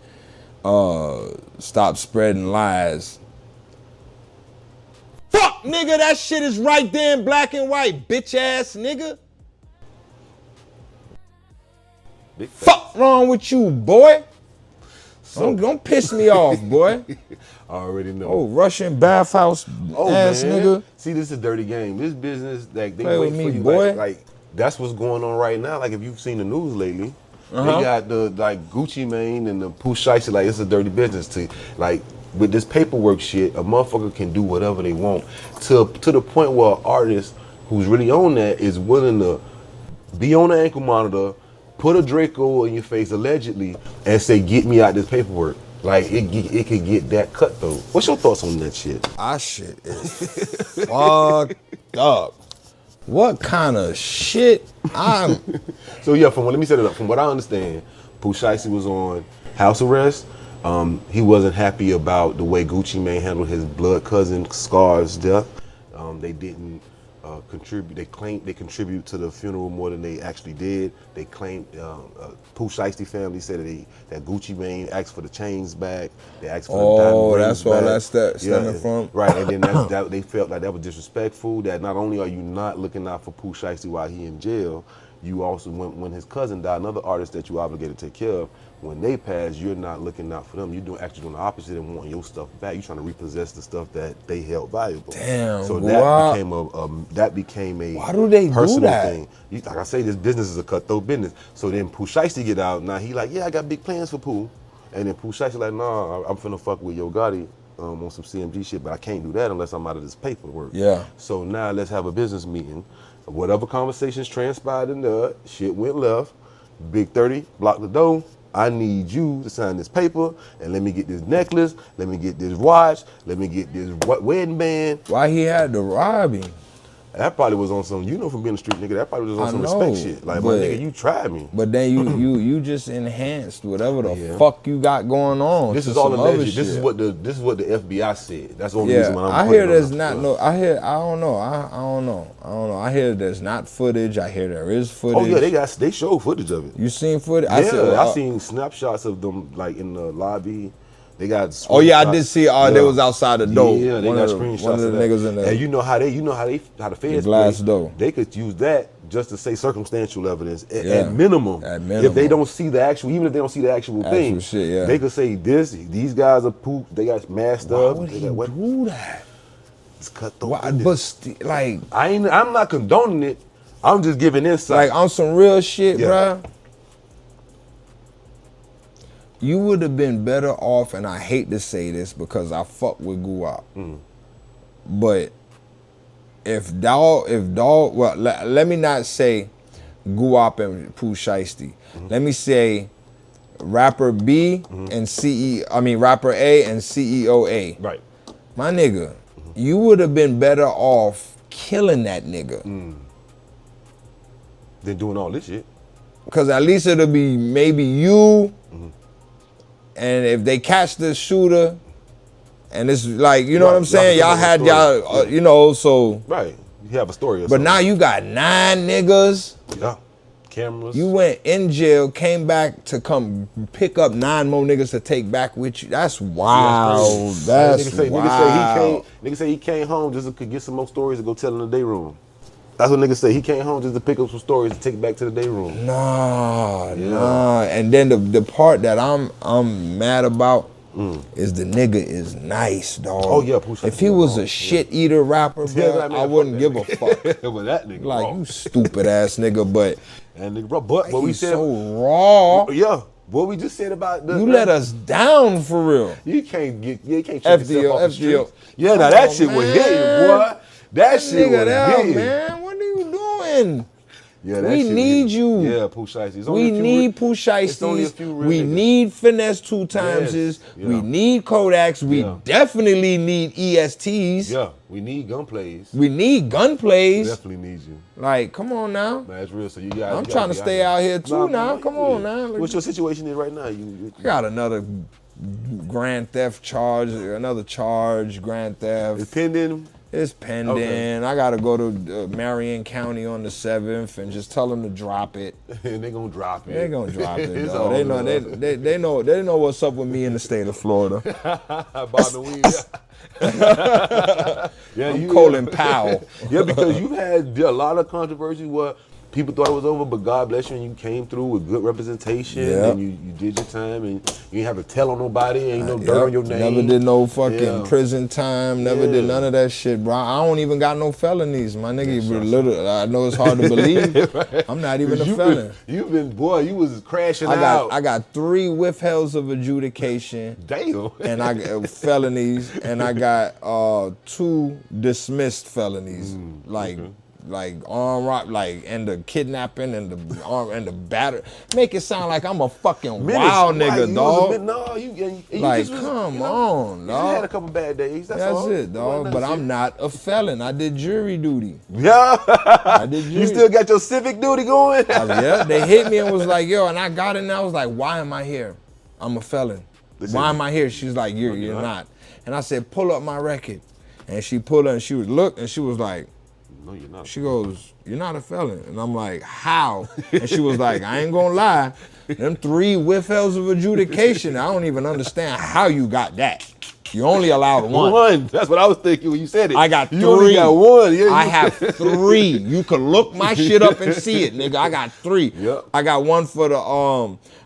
about stop spreading lies. Fuck nigga, that shit is right there in black and white, bitch ass nigga. Big facts. Fuck wrong with you, boy? Don't piss me off, boy. I already know. Oh, Russian bathhouse ass man. nigga. See, this is a dirty game. This business, like they Play wait with for me, you, boy. Like that's what's going on right now. Like if you've seen the news lately, they got the like Gucci Mane and the Pooh Shiesty. Like it's a dirty business. To like with this paperwork shit, a motherfucker can do whatever they want to the point where an artist who's really on that is willing to be on the ankle monitor, put a Draco in your face allegedly, and say, "Get me out this paperwork." Like it could get that cutthroat. What's your thoughts on that shit? Our shit is fucked up. What kind of shit? So yeah, let me set it up. From what I understand, Pooh Shiesty was on house arrest. He wasn't happy about the way Gucci Mane handled his blood cousin Scar's death. They didn't contribute. They claim they contribute to the funeral more than they actually did. They claimed Pooh Shiesty family said that Gucci Mane asked for the chains back. They asked for the diamond rings that's where back. that's stemming from. Right, and then that they felt like that was disrespectful. That not only are you not looking out for Pooh Shiesty while he in jail, you also when his cousin died, another artist that you obligated to take care of. When they pass, you're not looking out for them. You're actually doing the opposite and wanting your stuff back. You're trying to repossess the stuff that they held valuable. Damn. So that became a why do they personal do that? thing. Like I say, this business is a cutthroat business. So then Pooh Shiesty get out. Now he like, yeah, I got big plans for Pooh. And then Pooh Shiesty like, nah, I'm finna fuck with Yo Gotti on some CMG shit, but I can't do that unless I'm out of this paperwork. Yeah. So now let's have a business meeting. Whatever conversations transpired in there, shit went left. Big 30 blocked the door. I need you to sign this paper and let me get this necklace, let me get this watch, let me get this wedding band. Why he had to rob him? That probably was on some, from being a street nigga, that probably was on some respect shit. Like, my nigga, you tried me. But then you just enhanced whatever the fuck you got going on. This is all alleged. This is what the FBI said. That's the only reason why I'm I hear there's not no. I don't know. I hear there's not footage. I hear there is footage. Oh yeah, they showed footage of it. You seen footage? Yeah, I seen snapshots of them like in the lobby. They got. Oh yeah, I did see. They was outside the door. Yeah, they got screenshots. One of the niggas in there. And you know how the feds glass door. They could use that just to say circumstantial evidence at minimum. At minimum, if they don't see the actual, even if they don't see the actual thing, shit, they could say these guys are poop. They got masked up. Why would he do that? It's cutthroat. But I'm not condoning it. I'm just giving insight. Like on some real shit, bruh. You would have been better off, and I hate to say this because I fuck with Guap. But let me not say Guap and Pooh Shiesty. Let me say rapper B and rapper A and CEO A. Right. My nigga, you would have been better off killing that nigga. Than doing all this shit. Because at least it'll be maybe you. And if they catch the shooter, and it's like, you know what I'm saying? Y'all had so. Right. You have a story or But now you got 9 niggas. Yeah. Cameras. You went in jail, came back to come pick up 9 more niggas to take back with you. That's wild. That's wild. Nigga say he came home just to get some more stories to go tell in the day room. That's what niggas say. He came home just to pick up some stories to take it back to the day room. Nah. And then the part that I'm mad about is the nigga is nice, dog. Oh yeah, if he was a shit eater rapper, bro, I wouldn't give a fuck. But that nigga like raw. You stupid ass nigga, but and nigga, bro, but what we said so raw. Yeah. What we just said about you let us down for real. You can't check yourself off the streets. Yeah, now that shit was hitting, boy. That shit was hitting. Man, what are you doing? Yeah, that we shit need you. Yeah, Pooh Shiesty. We need Pooh Shiesty. We need Finesse 2 times. Yes. Yeah. We need Kodaks. We definitely need ESTs. Yeah, we need Gunplays. We need Gunplays. Definitely need you. Like, come on now. Man, that's real. So you guys. I'm trying to stay out here too now. Come on now. What's your situation is right now? You got another grand theft charge. Another charge. Grand theft. It's pending. It's pending. Okay. I gotta go to Marion County on the 7th and just tell them to drop it. And they gonna drop it. They gonna drop it. They know what's up with me in the state of Florida. About the weed. I'm Colin Powell. Yeah, because you've had a lot of controversy where people thought it was over, but God bless you, and you came through with good representation, and you did your time, and you didn't have to tell on nobody, ain't no dirt on your name. Never did no fucking prison time, never did none of that shit, bro. I don't even got no felonies, my nigga. I know it's hard to believe. Right. I'm not even a felon. You was crashing out. I got 3 withhelds of adjudication. Damn. And I got felonies, and I got 2 dismissed felonies, like arm rob, and the kidnapping and the arm and the batter. Make it sound like I'm a fucking wild nigga, dog. Come on, dog. You had a couple bad days. That's it, dog. But I'm not a felon. I did jury duty. Yeah. I did jury. You still got your civic duty going? Yeah. They hit me and was like, yo, and I got in there. I was like, why am I here? I'm a felon. Why am I here? She's like, you're not. And I said, pull up my record. And she pulled up and she was like, No, you're not. She goes, "You're not a felon." And I'm like, "How?" And she was like, "I ain't gonna lie, them 3 withholds of adjudication, I don't even understand how you got that. You only allowed 1. One. That's what I was thinking when you said it. I got 3. You only got 1. Yeah, I have 3. You could look my shit up and see it, nigga. I got 3. Yep. I got one for the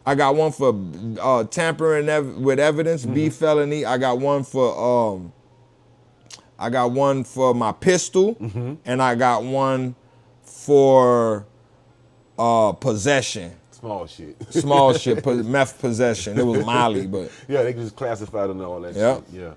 I got one for tampering with evidence, B felony. I got one for my pistol, and I got one for possession. Small shit, meth possession. It was Molly, but yeah, they can just classify it and all that Yep. shit. Yeah.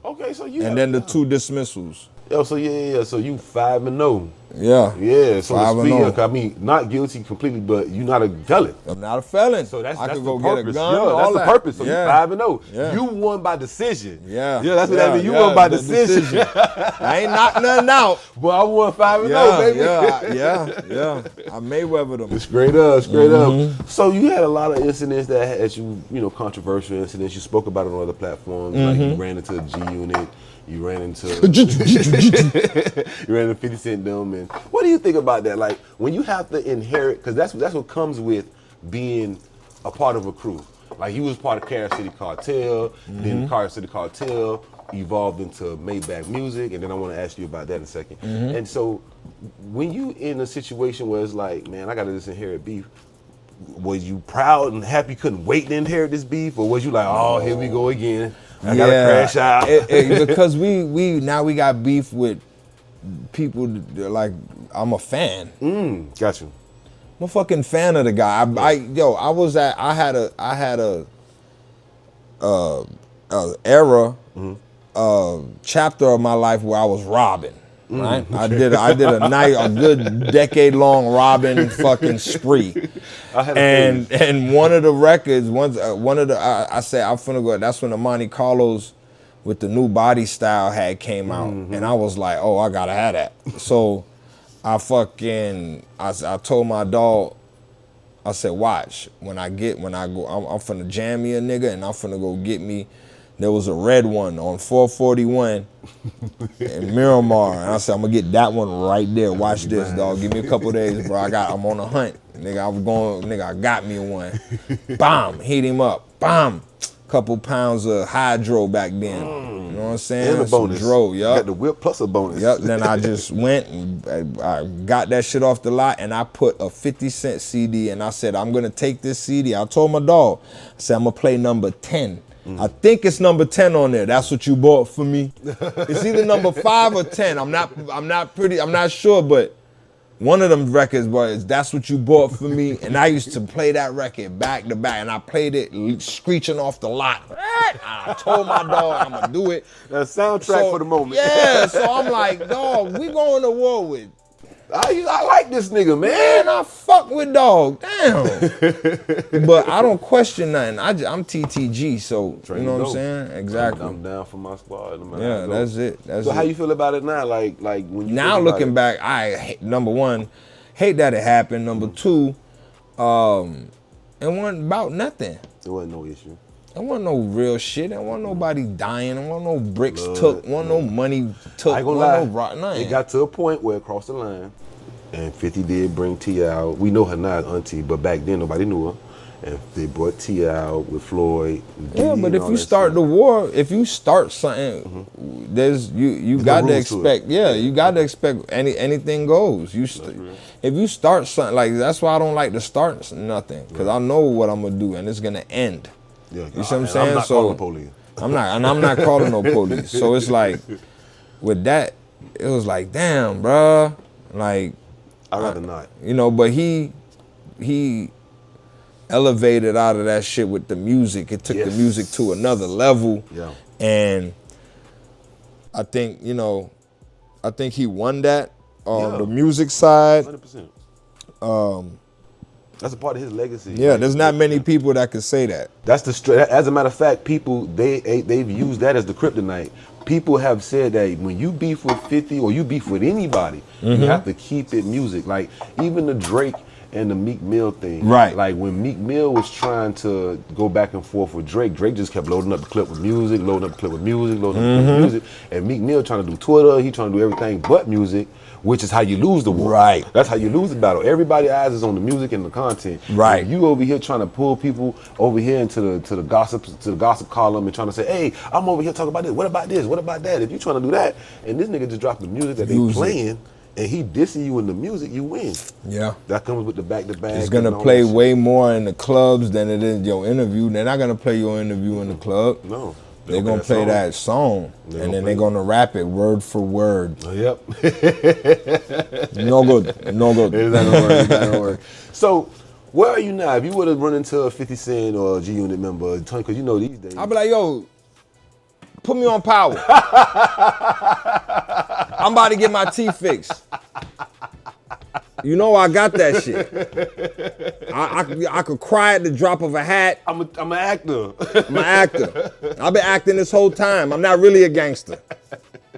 Okay, so you and then the 2 dismissals. Oh, so yeah. So you 5-0. Yeah. Yeah. So 5-0. I mean, not guilty completely, but you're not a felon. I'm not a felon. So that's I could the go purpose. get a gun. Yeah, that's the purpose. So yeah. you 5-0. Yeah. You won by decision. Yeah. Yeah, that's what that means. You won by the decision. I ain't knocked nothing out. Boy, I won 5-0, baby. Yeah. I Mayweathered them. Straight up. So you had a lot of incidents that had you controversial incidents. You spoke about it on other platforms. Like you ran into a G Unit. You ran into 50 Cent them, and what do you think about that? Like when you have to inherit, because that's what comes with being a part of a crew. Like you was part of Carol City Cartel, then Carol City Cartel evolved into Maybach Music, and then I want to ask you about that in a second. And so when you in a situation where it's like, man, I got to disinherit beef, was you proud and happy you couldn't wait to inherit this beef, or was you like, oh, here we go again? I gotta crash out. Because we got beef with people that, like, I'm a fan. Got you. I'm a fucking fan of the guy. I had a era, chapter of my life where I was robbing. Right, I did a good decade-long robbing fucking spree, and one of the records, I said I'm finna go. That's when the Monte Carlos with the new body style had came out, and I was like, oh, I gotta have that. So I told my dog, I said, watch when I go, I'm finna jam me a nigga, and I'm finna go get me. There was a red one on 441 in Miramar. And I said, I'm gonna get that one right there. Watch this, dog. Give me a couple days, bro. I'm on a hunt. Nigga, I got me one. Bam, hit him up. Bam. Couple pounds of hydro back then. You know what I'm saying? And a bonus. Dro, you got the whip plus a bonus. Yep, then I just went and I got that shit off the lot, and I put a 50 Cent CD, and I said, I'm gonna take this CD. I told my dog, I said, I'm gonna play number 10. I think it's number 10 on there. That's what you bought for me. It's either number 5 or 10. I'm not sure, but one of them records was That's What You Bought For Me. And I used to play that record back to back, and I played it screeching off the lot. I told my dog I'm gonna do it. A soundtrack for the moment. Yeah, so I'm like, dog, we going to war with. I like this nigga, man. Man, I fuck with dog. Damn. But I don't question nothing. I'm TTG, so you know what I'm saying? Exactly. I'm down for my squad. Yeah, that's it. So how you feel about it now? Like when you now looking back, number one, hate that it happened. Number two, it wasn't about nothing. There wasn't no issue. There wasn't no real shit. There wasn't nobody dying. There wasn't no bricks took. There wasn't no money took. I ain't gonna lie. Nothing. It got to a point where it crossed the line, and 50 did bring T out. We know her now as auntie, but back then nobody knew her. And they brought T out with Floyd. Yeah, but if you start the war, if you start something, there's you got to expect. Yeah, you got to expect anything goes. If you start something, like that's why I don't like to start nothing, because I know what I'm gonna do and it's gonna end. Yeah, you see what I'm saying? I'm not calling police. I'm not calling no police. So it's like, with that, it was like, damn, bruh. Like, I'd rather not. You know, but he elevated out of that shit with the music. It took the music to another level. Yeah. And I think, he won that on the music side. 100%. That's a part of his legacy. Yeah, there's not many people that could say that. That's as a matter of fact, people they've used that as the kryptonite. People have said that when you beef with 50 or you beef with anybody, you have to keep it music. Like even the Drake and the Meek Mill thing. Right. Like when Meek Mill was trying to go back and forth with Drake, Drake just kept loading up the clip with music, loading up the clip with music, loading up the clip with music. And Meek Mill trying to do Twitter, he trying to do everything but music, which is how you lose the war. Right. That's how you lose the battle. Everybody's eyes is on the music and the content. Right. And you over here trying to pull people over here into the gossip column and trying to say, hey, I'm over here talking about this. What about this? What about that? If you trying to do that, and this nigga just dropped the music that they playing, and he dissing you in the music, you win. Yeah. That comes with the back-to-back. It's gonna play way more in the clubs than it is your interview. They're not gonna play your interview in the club. No. They're gonna play that song, and then they're gonna rap it word for word. Yep. No good. No good. It's not gonna work. So, where are you now? If you would have run into a 50 Cent or a G Unit member, because you know these days. I'll be like, yo, put me on power. I'm about to get my teeth fixed. You know I got that shit. I could cry at the drop of a hat. I'm an actor. I'm an actor. I've been acting this whole time. I'm not really a gangster.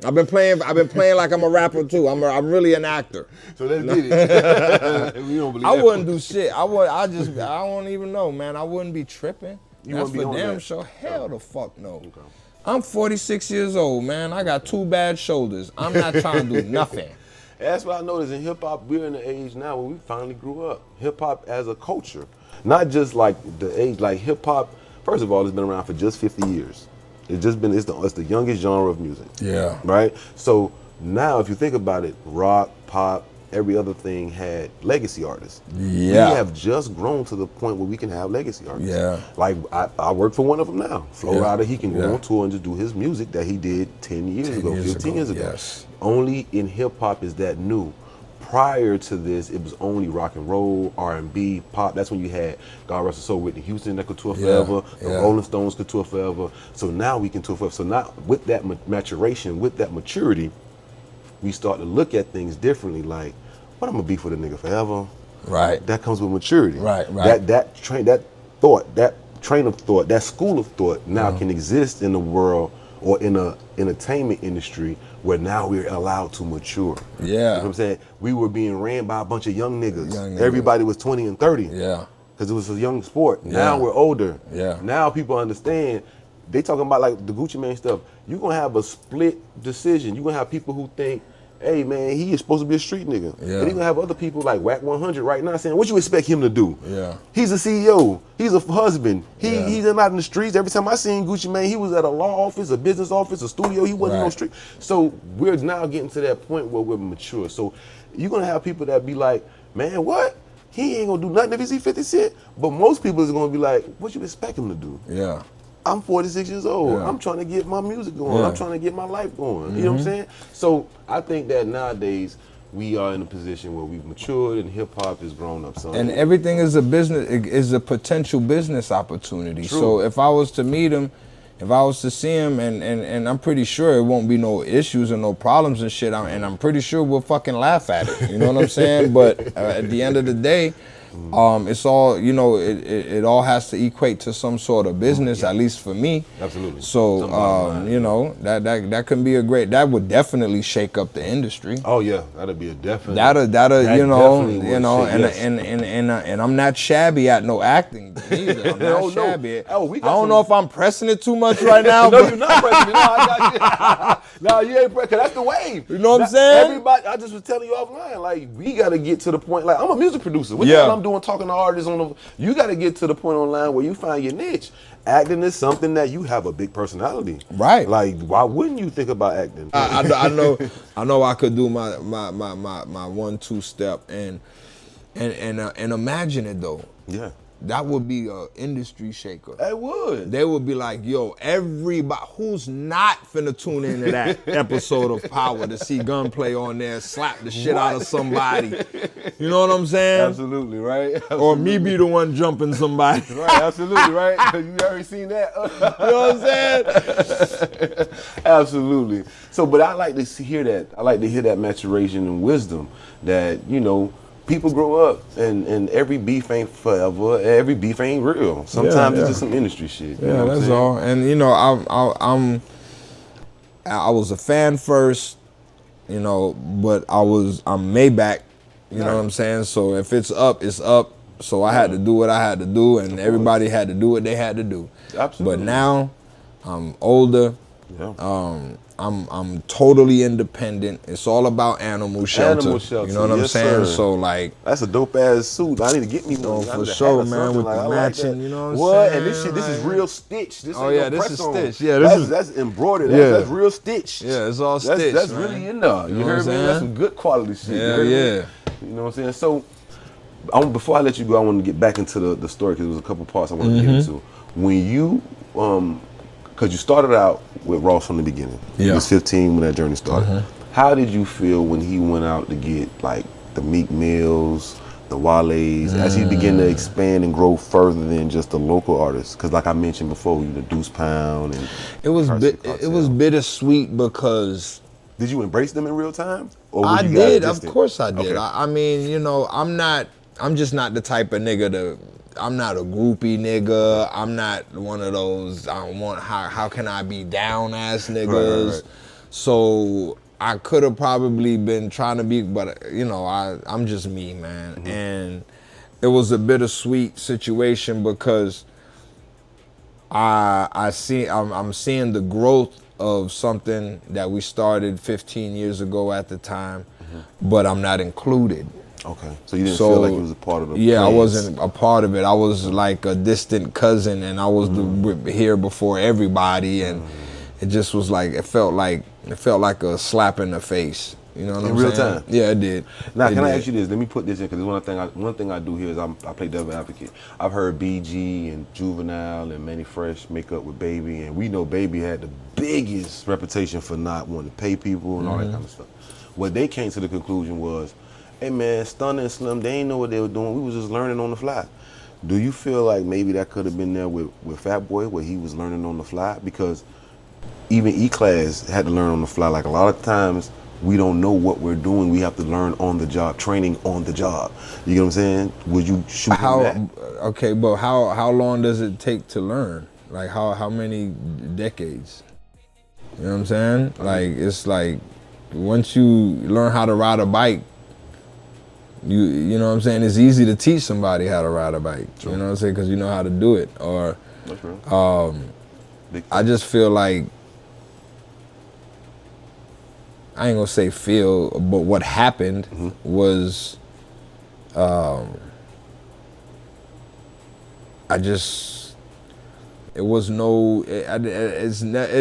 I've been playing like I'm a rapper too. I'm really an actor. So let's get it. We don't believe I that. wouldn't do shit. I don't even know, man. I wouldn't be tripping. You That's wouldn't be for on damn that? sure. Hell the fuck no. Okay. I'm 46 years old, man. I got 2 bad shoulders. I'm not trying to do nothing. That's what I noticed in hip hop. We're in the age now where we finally grew up. Hip hop as a culture, not just like the age. Like hip hop, first of all, it's been around for just 50 years. It's the youngest genre of music. Yeah. Right. So now, if you think about it, rock, pop, every other thing had legacy artists. Yeah. We have just grown to the point where we can have legacy artists. Yeah. Like I work for one of them now. Flo Rida, he can go Yeah. on tour and just do his music that he did 10 years ago, 15 years ago. Yes. Only in hip hop is that new. Prior to this, it was only rock and roll, R&B, pop. That's when you had God Rest His Soul, Whitney Houston that could tour forever. The Rolling Stones could tour forever. So now we can tour forever. So now with that maturation, with that maturity, we start to look at things differently. Like, what I'm gonna be for the nigga forever? Right. That comes with maturity. Right. That train of thought, that school of thought now can exist in the world or in a entertainment industry where now we're allowed to mature. Yeah. You know what I'm saying? We were being ran by a bunch of young niggas. Young niggas. Everybody was 20 and 30. Yeah. Because it was a young sport. Now we're older. Yeah. Now people understand. They talking about like the Gucci Mane stuff. You're gonna have a split decision. You're gonna have people who think, hey man, he is supposed to be a street nigga. Yeah. And you're gonna have other people like Whack 100 right now saying, what you expect him to do? Yeah. He's a CEO. He's a husband. Yeah. He's not in the streets. Every time I seen Gucci Mane, he was at a law office, a business office, a studio. He wasn't on the street. So we're now getting to that point where we're mature. So you're gonna have people that be like, man, what? He ain't gonna do nothing if he see 50 Cent. But most people is gonna be like, what you expect him to do? Yeah. I'm 46 years old. Yeah. I'm trying to get my music going. Yeah. I'm trying to get my life going. You know what I'm saying? So I think that nowadays we are in a position where we've matured and hip hop has grown up. Son. And everything is a business, is a potential business opportunity. True. So if I was to meet him, if I was to see him, and I'm pretty sure it won't be no issues and no problems and shit, and I'm pretty sure we'll fucking laugh at it. You know what I'm saying? But at the end of the day, it's all, you know, it all has to equate to some sort of business, at least for me. Absolutely. So, you know, that can be that would definitely shake up the industry. Oh yeah, that'd be a definite. That'll you know, yes. and I'm not shabby at no acting either. I'm not No. shabby. Oh, we got I don't some- know if I'm pressing it too much right now. No, but you're not pressing me. No, I got you. No, you ain't pressing. That's the wave. You know what I'm saying? Everybody, I just was telling you offline. Like, we got to get to the point. Like, I'm a music producer. What the Yeah. hell I'm doing talking to artists on the. You got to get to the point online where you find your niche. Acting is something that you have a big personality. Right. Like, why wouldn't you think about acting? I know I could do my 1-2 step and imagine it though. Yeah. That would be a industry shaker. It would. They would be like, yo, everybody who's not finna tune into that episode of Power to see Gunplay on there, slap the shit out of somebody. You know what I'm saying? Absolutely, right? Or me be the one jumping somebody. Right, absolutely, right? You already seen that. You know what I'm saying? Absolutely. So, but I like to hear that. I like to hear that maturation and wisdom that, you know, people grow up and every beef ain't forever. Every beef ain't real. Sometimes it's just some industry shit. You know what I'm that's saying? all. And you know, I was a fan first, you know, but I'm Maybach You know what I'm saying? So if it's up, it's up. So I had to do what I had to do, and everybody had to do what they had to do. Absolutely. But now I'm older. Yeah. I'm totally independent. It's all about animal shelter. Animal shelter. You know what I'm saying? Sir. So like, that's a dope ass suit. I need to get me one. for sure, man. With the matching, you know what I'm saying? And this shit, this is real stitch. This oh ain't yeah, no this press is on. stitch. Yeah, that's embroidered. That's real stitch. Yeah, it's all stitch. That's man. really in there. You heard me? That's some good quality shit. Yeah, yeah. You know what I'm saying? So, before I let you go, I want to get back into the story because there was a couple parts I wanted to get into. When you, because you started out with Ross from the beginning. Yeah. You was 15 when that journey started. How did you feel when he went out to get like the Meek Mills, the Wales, as he began to expand and grow further than just the local artists? Because like I mentioned before, you the Deuce Pound and it was bittersweet because. Did you embrace them in real time? Or I did, of course I did. Okay. I mean, you know, I'm just not the type of nigga I'm not a groupie nigga. I'm not one of those, how can I be down ass niggas? Right. So I could have probably been trying to be, but you know, I'm just me, man. And it was a bittersweet situation because I'm seeing the growth of something that we started 15 years ago at the time, but I'm not included. Okay, so you didn't feel like you was a part of the Yeah, plans. I wasn't a part of it. I was like a distant cousin, and I was here before everybody, and it just was like it felt like a slap in the face. You know what I'm saying? In real time? Yeah, it did. Now, can I ask you this? Let me put this in, because one thing I do here is I play devil advocate. I've heard BG and Juvenile and Manny Fresh make up with Baby, and we know Baby had the biggest reputation for not wanting to pay people and all that kind of stuff. What they came to the conclusion was, hey man, Stunner and Slim, they ain't know what they were doing. We was just learning on the fly. Do you feel like maybe that could have been there with Fat Boy, where he was learning on the fly? Because even E-Class had to learn on the fly. Like a lot of times, we don't know what we're doing. We have to learn on the job, training on the job. You get what I'm saying? Would you shoot that? Okay, but how long does it take to learn? Like how many decades? You know what I'm saying? Like it's like once you learn how to ride a bike, you know what I'm saying? It's easy to teach somebody how to ride a bike. True. You know what I'm saying? Because you know how to do it. Or that's real. I just feel like, I ain't gonna say feel, but what happened was, it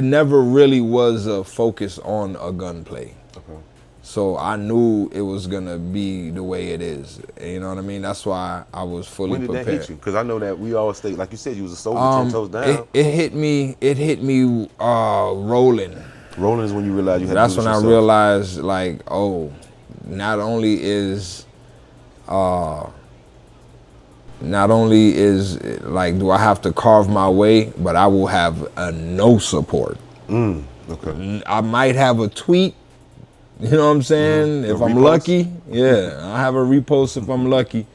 never really was a focus on a Gunplay. Okay. So I knew it was gonna be the way it is. You know what I mean? That's why I was fully prepared. When did that hit you? Because I know that we all stay, like you said, you was a soldier 10 toes down. It hit me rolling. Rolling is when you realize you had That's to do when this I yourself. realized, like, oh, not only is like, do I have to carve my way, but I will have no support. Okay. I might have a tweet, you know what I'm saying? If I'm repost? lucky, yeah, I have a repost if I'm lucky.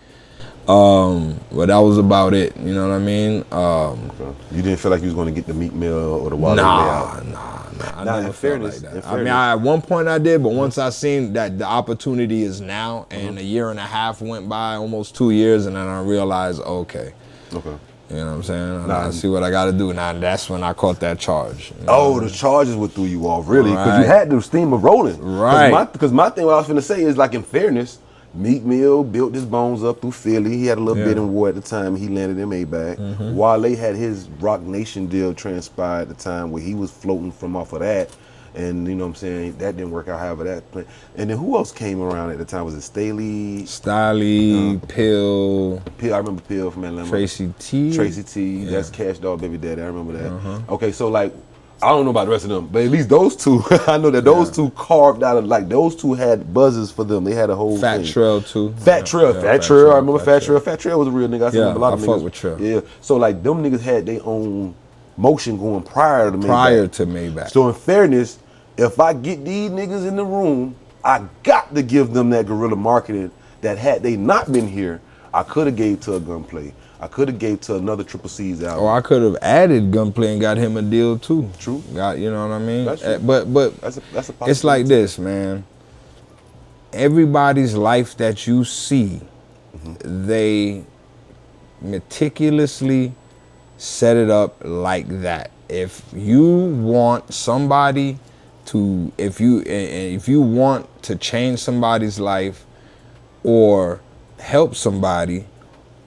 But that was about it, you know what I mean? Okay. You didn't feel like you was going to get the Meek Mill or the Wale Nah, layout? I never felt like that. I mean, at one point I did, but once I seen that the opportunity is now, and a year and a half went by, almost 2 years, and then I realized, okay. Okay. You know what I'm saying? I see what I got to do now. And that's when I caught that charge. You know Oh, the charges would throw you off, really? Because you Right. had the steam of rolling. Right. Because my thing, what I was going to say is, like, in fairness, Meek Mill built his bones up through Philly. He had a little bit in war at the time. He landed in Maybach. Wale had his Rock Nation deal transpire at the time, where he was floating from off of that. And, you know what I'm saying, that didn't work out, however that played. And then who else came around at the time? Was it Staley? Pill. I remember Pill from Atlanta. Tracy T. That's Cash Dog Baby Daddy. I remember that. Okay, so like, I don't know about the rest of them, but at least those two, I know that those two carved out of, like, those two had buzzes for them. They had a whole Fat thing. Trail too. Fat Trail. I remember Fat Trail. Fat Trail was a real nigga. I Yeah, a lot of I niggas. fuck with Trail. Yeah. So like, them niggas had their own motion going prior to Maybach. Prior to Maybach. So in fairness, if I get these niggas in the room, I got to give them that guerrilla marketing that, had they not been here, I could have gave to a Gunplay. I could have gave to another Triple C's album. Or I could have added Gunplay and got him a deal too. True. You know what I mean? That's true. But That's a it's like possibility. this, man. everybody's life that you see, they meticulously set it up like that. If you want somebody to, if you want to change somebody's life or help somebody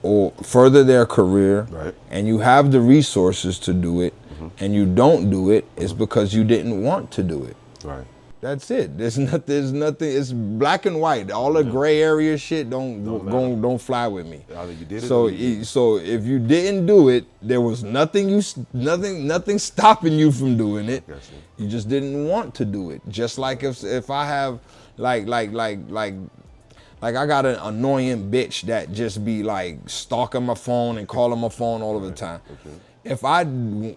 or further their career, right, and you have the resources to do it, and you don't do it, it's because you didn't want to do it. right. That's it. There's nothing. It's black and white. All the gray area shit don't fly with me. Either you did it So or you didn't. so if you didn't do it, there was nothing stopping you from doing it. Gotcha. You just didn't want to do it. Just like if I have like I got an annoying bitch that just be like stalking my phone and calling my phone all of the time. Okay. If I don't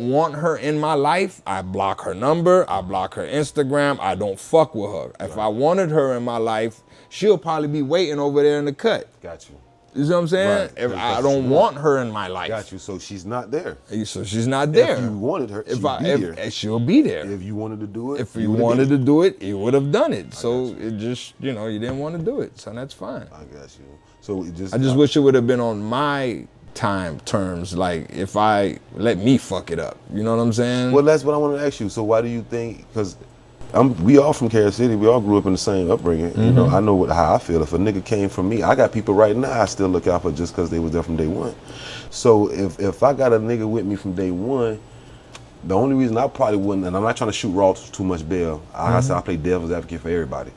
want her in my life, I block her number, I block her Instagram, I don't fuck with her. If I wanted her in my life, she'll probably be waiting over there in the cut. Got you. You see what I'm saying? Right. If I don't want her in my life. Got you. So she's not there. So she's not there. If you wanted her, she'd be there. She'll be there. If you wanted to do it, If you wanted to do it, you would have done it. So it just, you didn't want to do it. So that's fine. I got you. So it just. I just wish it would have been on my time terms, like if I let me fuck it up. You know what I'm saying? Well, that's what I want to ask you. So why do you think? Because we all from Kansas City. We all grew up in the same upbringing. You know, I know how I feel. If a nigga came from me, I got people right now I still look out for just because they was there from day one. So if I got a nigga with me from day one, the only reason I probably wouldn't, and I'm not trying to shoot raw too much bail. I said I play devil's advocate for everybody.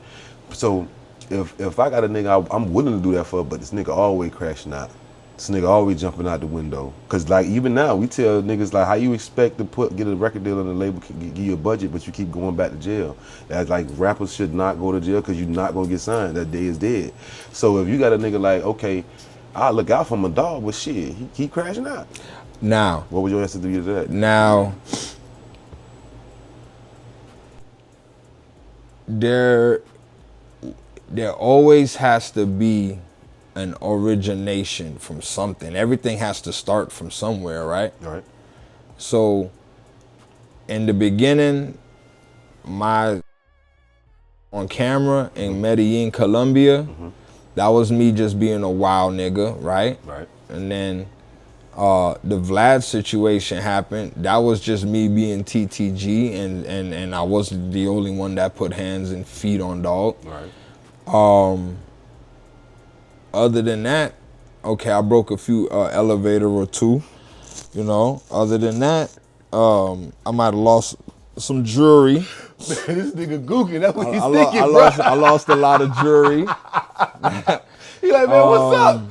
So if I got a nigga I'm willing to do that for, but this nigga always crashing out. This nigga always jumping out the window. Cause like even now we tell niggas like how you expect to get a record deal and the label can give you a budget, but you keep going back to jail. That's like rappers should not go to jail because you're not gonna get signed. That day is dead. So if you got a nigga like, okay, I'll look out for my dog, but shit, he keep crashing out. Now, What would your answer to that? Now, there always has to be an origination from something. Everything has to start from somewhere, right? All right. So, in the beginning, on camera in Medellin, Colombia, that was me just being a wild nigga, right? Right. And then the Vlad situation happened. That was just me being TTG, and I wasn't the only one that put hands and feet on dog. Right. Other than that, okay, I broke a few elevator or two, Other than that, I might have lost some jewelry. This nigga gooking, that's what he's thinking, I lost a lot of jewelry. He like, man, what's up?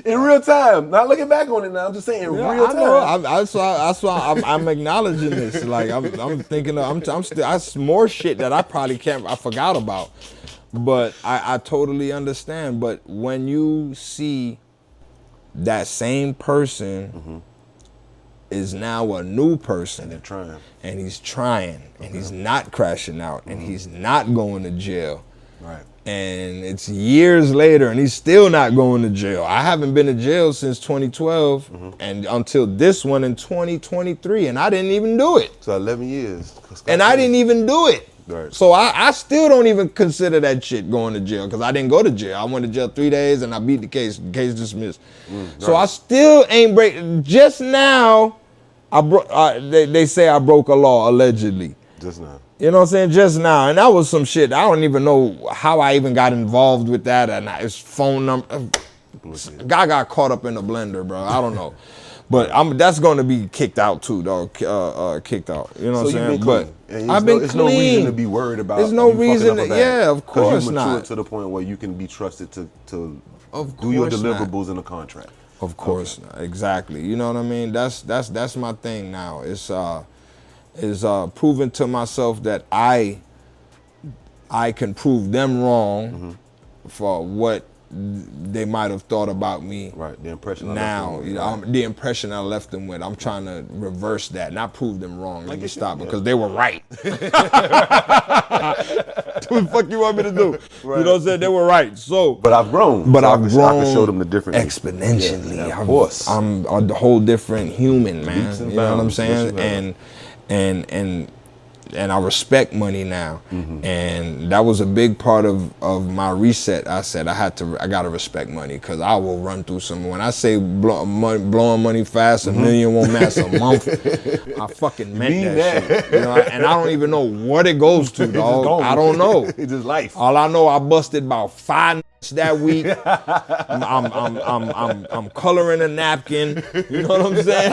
In real time. Not looking back on it now. I'm just saying in real time. That's why I'm acknowledging this. Like I'm thinking that's more shit that I probably I forgot about. But I totally understand. But when you see that same person is now a new person, And they're trying. and he's trying, and he's not crashing out, and he's not going to jail. Right. And it's years later, and he's still not going to jail. I haven't been to jail since 2012, and until this one in 2023, and I didn't even do it. So 11 years. And I didn't even do it. Right. So I still don't even consider that shit going to jail, because I didn't go to jail. I went to jail 3 days, and I beat the case dismissed. So I still ain't break. Just now, they say I broke a law, allegedly. Just now. You know what I'm saying? Just now. And that was some shit. I don't even know how I even got involved with that. And his phone number. Guy got caught up in the blender, bro. I don't know. But that's going to be kicked out too, dog. Kicked out. You know what I'm saying? But I've been clean. There's no reason to be worried about. There's no reason. Yeah, of course you not. to the point where you can be trusted to Of do your course deliverables in a contract. Of course not. Exactly. You know what I mean? That's my thing now. It's proving to myself that I can prove them wrong for what they might have thought about me. Right, the impression. Now, the impression I left them with. I'm trying to reverse that, not prove them wrong. Let me stop, because they were right. What the fuck you want me to do? Right. You know what I'm saying? They were right. So, but I've grown. But so I've grown. I can show them the difference Exponentially. Yeah, of course. I'm a whole different human, man. You know what I'm saying? And I respect money now. And that was a big part of my reset. I said I gotta respect money, because I will run through some. When I say blowing money fast, $1 million won't last a month, I fucking meant that shit. You know, and I don't even know what it goes to, dog. I don't know. It's just life. All I know, I busted about 5 that week. I'm coloring a napkin. You know what I'm saying?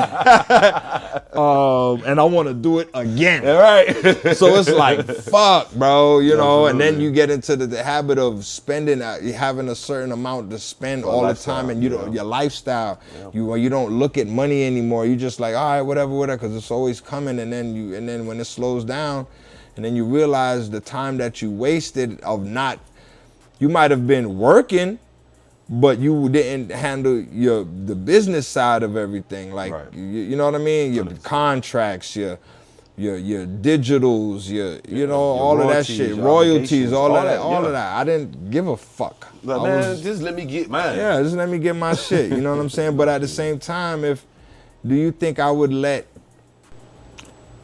And I want to do it again. All right. So it's like, fuck, bro. You know. Absolutely. And then you get into the habit of spending, having a certain amount to spend all the time, and your lifestyle. You don't look at money anymore. You just like, all right, whatever, because it's always coming. And then when it slows down, and then you realize the time that you wasted of not. You might have been working, but you didn't handle the business side of everything. Like, you know what I mean? Your contracts, your digitals, your all of that shit, royalties, all of that. I didn't give a fuck. Like, man, just let me get mine. Yeah, just let me get my shit. You know what I'm saying? But at the same time, do you think I would let,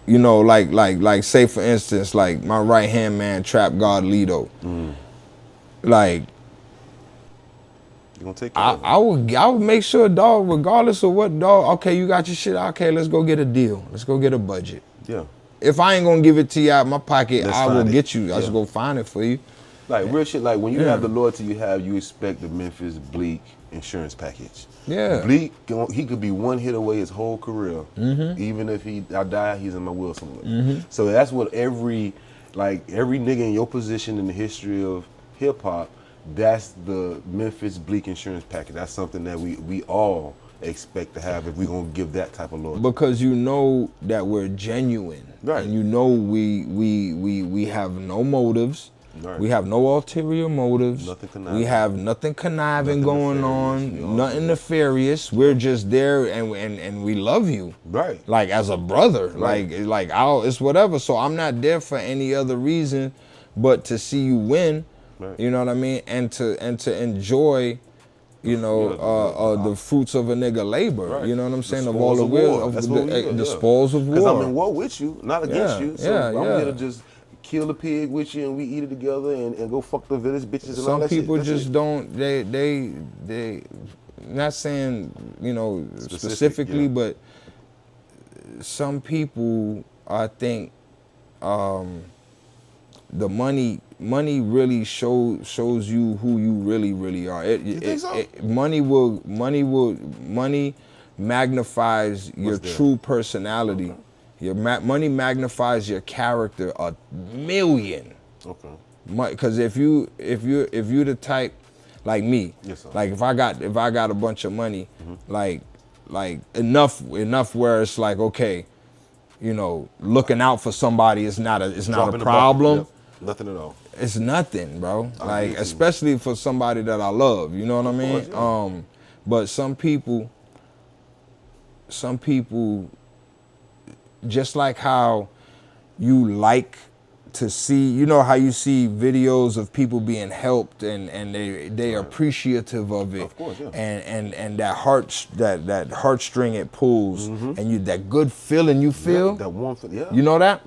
you know, like say for instance, like my right hand man, Trap God Lido. Like, you gonna take care of it? I would make sure, dog, regardless of what, dog, okay, you got your shit, okay, let's go get a deal. Let's go get a budget. Yeah. If I ain't gonna give it to you out of my pocket, I will get you. I just go find it for you. Like real shit, like when you have the loyalty you expect the Memphis Bleek insurance package. Yeah. Bleek, he could be one hit away his whole career. Even if I die, he's in my will somewhere. So that's what every nigga in your position in the history of hip hop, that's the Memphis Bleek insurance package. That's something that we all expect to have if we're gonna give that type of loyalty. Because you know that we're genuine. Right. And you know we have no motives. Right. We have no ulterior motives. Nothing conniving. We have nothing conniving going on. Nothing nefarious. We're just there, and we love you. Right. Like as a brother. Right. Like it's whatever. So I'm not there for any other reason but to see you win. Right. You know what I mean? And to enjoy, you know, the fruits of a nigga labor. Right. You know what I'm saying? Of all the war, of the spoils of war. Because I'm in war with you, not against you. So I'm here to just kill the pig with you, and we eat it together, and go fuck the village bitches and all that shit. Some people just don't. They. Not saying, you know, specifically, but some people, I think, the money really shows you who you really are. You think so? Money magnifies your true personality. Okay. Money magnifies your character 1,000,000. Okay. Because if you the type like me, yes, like if I got a bunch of money, like enough where it's like, okay, you know, looking out for somebody is not a problem. Yep. Nothing at all. It's nothing, bro. Like, especially for somebody that I love, you know what I mean? Course, yeah. But some people, just like how you like to see, you know how you see videos of people being helped and they appreciative of it. Of course, yeah. And that heartstring it pulls, and you that good feeling you feel. Yeah, that warmth, yeah. You know that?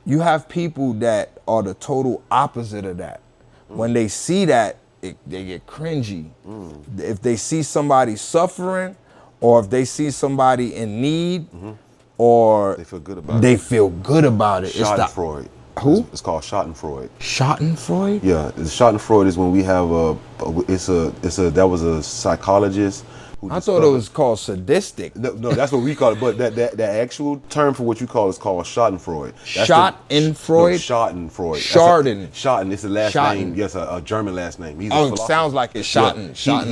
You have people that are the total opposite of that. When they see that, they get cringy. If they see somebody suffering, or if they see somebody in need, or they feel good about it. Schadenfreude. Who? It's called Schadenfreude. Schadenfreude? Yeah, Schadenfreude is when we have that was a psychologist. I thought it was called sadistic. No, that's what we call it. But that actual term for what you call is called Schadenfreude. Schadenfreude? Schadenfreude. Schaden. It's the last name. Yes, a German last name. He's it sounds like it's Schaden. Yeah,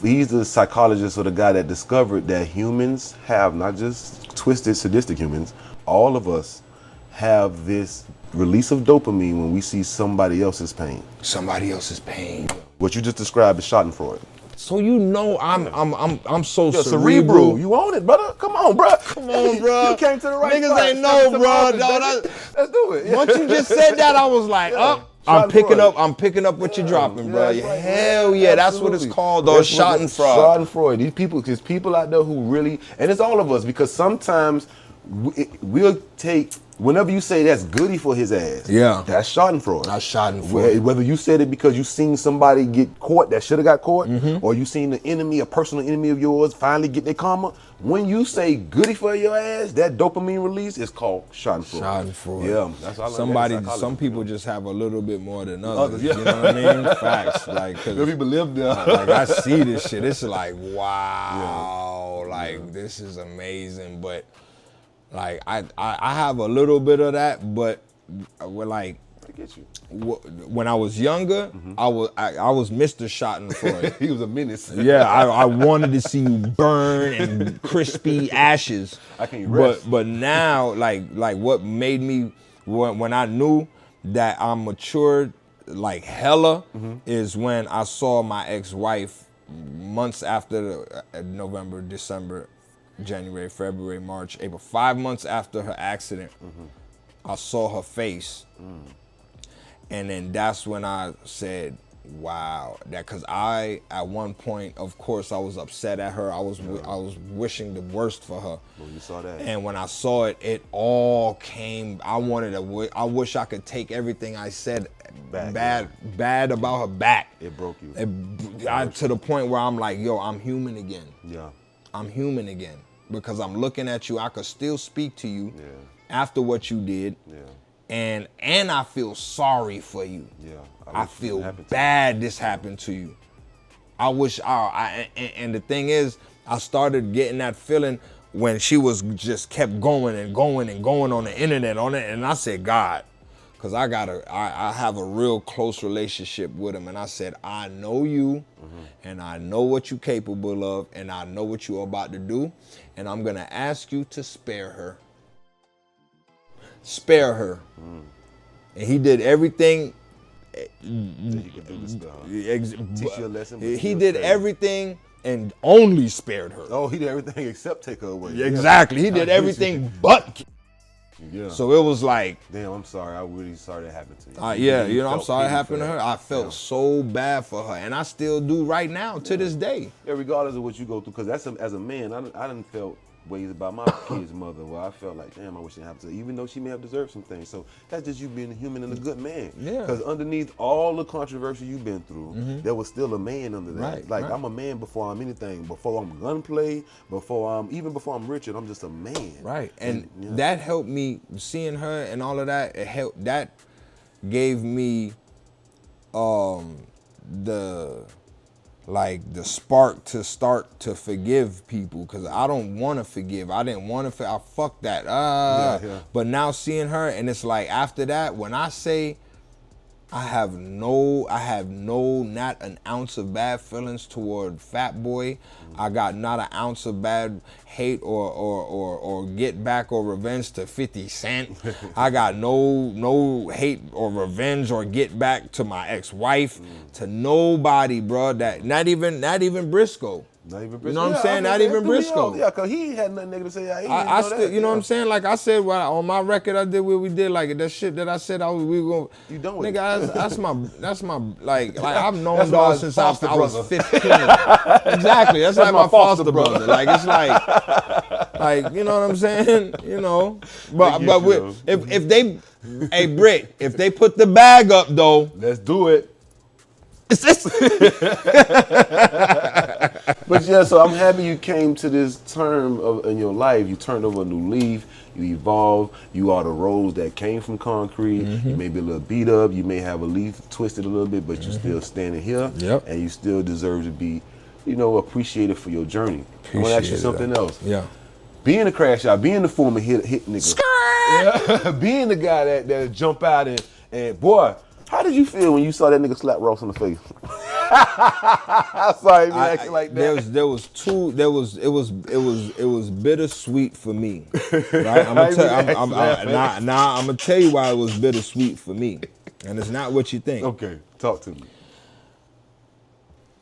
he's the psychologist or the guy that discovered that humans have, not just twisted, sadistic humans, all of us have this release of dopamine when we see somebody else's pain. Somebody else's pain. What you just described is Schadenfreude. So you know I'm so cerebral. You own it, brother. Come on, bro. Come on, bro. You came to the right Niggas spot. ain't know, bro. Let's do it. Once you just said that, I was like, I'm picking up what you're dropping, bro. Right, hell yeah, that's what it's called, though. Schadenfreude. Schadenfreude. These people, there's people out there who really, and it's all of us, because sometimes we'll take whenever you say that's goody for his ass, Yeah. that's Schadenfreude. That's Schadenfreude. Whether you said it because you seen somebody get caught that should have got caught, Mm-hmm. or you seen the enemy, a personal enemy of yours, finally get their karma. When you say goody for your ass, that dopamine release is called Schadenfreude. Schadenfreude. Yeah, that's what I learned. Some people just have a little bit more than others. Others, yeah. You know what I mean? Facts. Like, 'cause Some people live there. like I see this shit. It's like, wow, like this is amazing. But like I have a little bit of that, but we're like, I get you. when I was younger, I was Mr. Schadenfreude. He was a menace. Yeah, I wanted to see you burn and crispy ashes. I can't rest. But now, like what made me, when I knew that I'm matured like hella, is when I saw my ex-wife months after November, December, January, February, March, April, 5 months after her accident. I saw her face. And then that's when I said, wow, that, because at one point, of course, I was upset at her. I was wishing the worst for her. When you saw that. And when I saw it, it all came. I wish I could take everything I said bad about her back. It broke you. To the point where I'm like, yo, I'm human again. Yeah. I'm human again. Because I'm looking at you. I could still speak to you after what you did. Yeah. And I feel sorry for you. Yeah. I feel bad this happened to you. I wish and the thing is, I started getting that feeling when she was just kept going and going and going on the internet on it, and I said, God, because I have a real close relationship with him, and I said, I know you, and I know what you're capable of, and I know what you're about to do, and I'm gonna ask you to spare her. Spare her. And he did everything. He could do this stuff. Teach you a lesson. He did everything and only spared her. Oh, he did everything except take her away. Exactly. He did everything but. Yeah. So it was like, damn, I'm sorry. I'm really sorry that happened to you. I'm sorry it happened to her. I felt so bad for her, and I still do right now to this day. Yeah, regardless of what you go through, because as a man, I done felt ways about my kid's mother where I felt like, damn, I wish it happened to her, even though she may have deserved some things. So that's just you being a human and a good man. Yeah. Because underneath all the controversy you've been through, there was still a man under that. Right. I'm a man before I'm anything. Before I'm Gunplay, even before I'm Richard, I'm just a man. Right. And that helped me, seeing her and all of that, that gave me the spark to start to forgive people, because I don't want to forgive. I didn't want to. I fuck that. But now seeing her, and it's like after that, when I say I have not an ounce of bad feelings toward Fat Boy. I got not an ounce of bad hate or get back or revenge to 50 Cent. I got no hate or revenge or get back to my ex-wife, to nobody, bro. That not even Brisco. Not even Brisco. You know what I'm saying? Not even Brisco. Yeah, because he had nothing negative to say. I still, you know what I'm saying? Like I said, on my record, I did what we did. Like that shit that I said, we were gonna. You done with nigga, that's my like I've known dog since I was 15. Exactly. That's like my foster brother. Like it's like you know what I'm saying? You know, but if they, hey Britt, if they put the bag up though, let's do it. But yeah, so I'm happy you came to this term in your life. You turned over a new leaf. You evolved. You are the rose that came from concrete. You may be a little beat up. You may have a leaf twisted a little bit, but you still standing here. Yep. And you still deserve to be, appreciated for your journey. I want to ask you something else. Yeah. Being a crash out, being the former hit nigga. Yeah. Being the guy that jump out and boy, how did you feel when you saw that nigga slap Ross in the face? Sorry, me acting like that. It was bittersweet for me. Right? I'm gonna tell you why it was bittersweet for me, and it's not what you think. Okay, talk to me.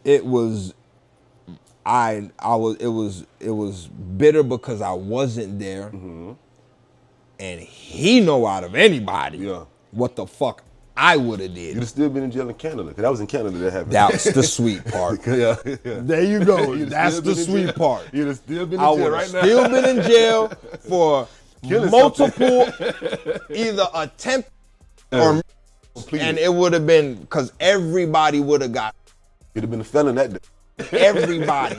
It was bitter because I wasn't there, and he know out of anybody what the fuck I would have did. You'd have still been in jail in Canada, because that was in Canada that happened. That's the sweet part. There you go. That's the sweet part. You'd have still been in jail right now. I would have still been in jail for multiple either attempt or and it would have been because everybody would have got. It'd have been a felon that day. Everybody.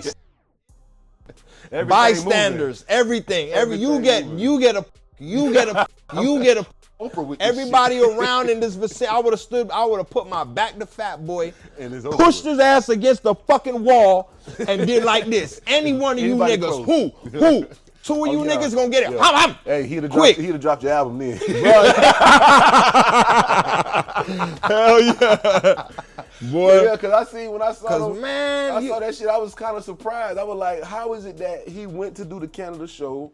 Bystanders, everything. You get a everybody around in this vicinity. I would have put my back to Fat Boy, pushed his ass against the fucking wall, and did like this. Any one of you niggas, who? Two of you niggas gonna get it. Yeah. Hey, he'd have dropped your album then. Hell yeah. Boy. Yeah, because I saw that shit, I was kind of surprised. I was like, how is it that he went to do the Canada show